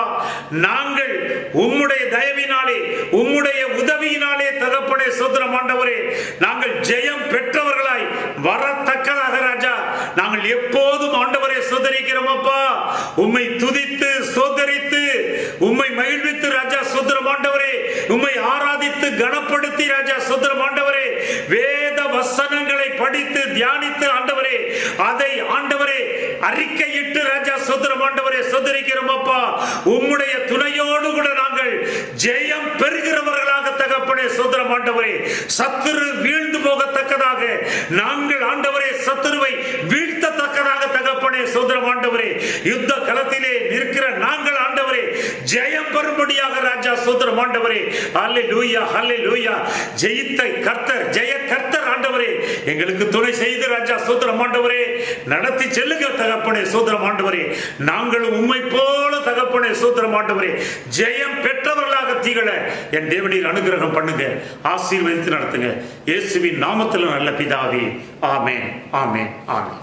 நாங்கள் உம்முடைய தயவினாலே, உம்முடைய உதவியினாலே தகப்பனே சோதரம் ஆண்டவரே, நாங்கள் ஜெயம் பெற்றவர்களாய் வரத்தக்கதாக ராஜா நாங்கள் எப்போதும் ஆண்டவரே சுதரிக்கிறோம் அப்பா. உம்மை துதித்து சோதரித்து, உம்மை மகிழ்வித்து ராஜா சோதரம் ஆண்டவரே, உம்மை ஆராதித்து கனப்படுத்தி ராஜா சோதரம் ஆண்டவரே, வேத வசனங்களை படித்து தியானித்து ஆண்டவரே, அதை ஆண்டவரே அறிக்கையிட்டு ராஜா சோதரம் ஆண்டவரே சோதரிக்கிறோம் அப்பா. உம்முடைய துணையோடு கூட நாங்கள் ஜெயம் பெறுகிறவர்களாக தகப்பனே சோதரம் ஆண்டவரே, சத்துரு வீழ்ந்து போகத்தக்கதாக நாங்கள் ஆண்டவரே சத்துருவை வீழ்த்தத்தக்கதாக தகப்பனே சோதரம் ஆண்டவரே, யுத்த களத்திலே நிற்கிற நாங்கள் ஆண்டவரே ஜெயம் பெறும்படியாக ராஜா சோதரம் ஆண்டவரே. ஹல்லேலூயா, ஹல்லேலூயா. ஜெயித்த கர்த்தர், ஜெய கர்த்தர் ஆண்டவரே எங்களுக்கு துணை செய்து ராஜா சோதரம் ஆண்டவரே நடத்தி செல்லுங்க தகப்பனே சோதரம் ஆண்டவரே. நாங்களும் உம்மை போல தகப்பனே சோதரம் ஆண்டவரே ஜெயம் பெற்றவர்களாக திகழ என் தேவனீர் அனுகிரகம் பண்ணுங்க, ஆசீர்வதித்து நடத்துங்க. இயேசுவின் நாமத்தில் நல்ல பிதாவே, ஆமென், ஆமென், ஆமென்.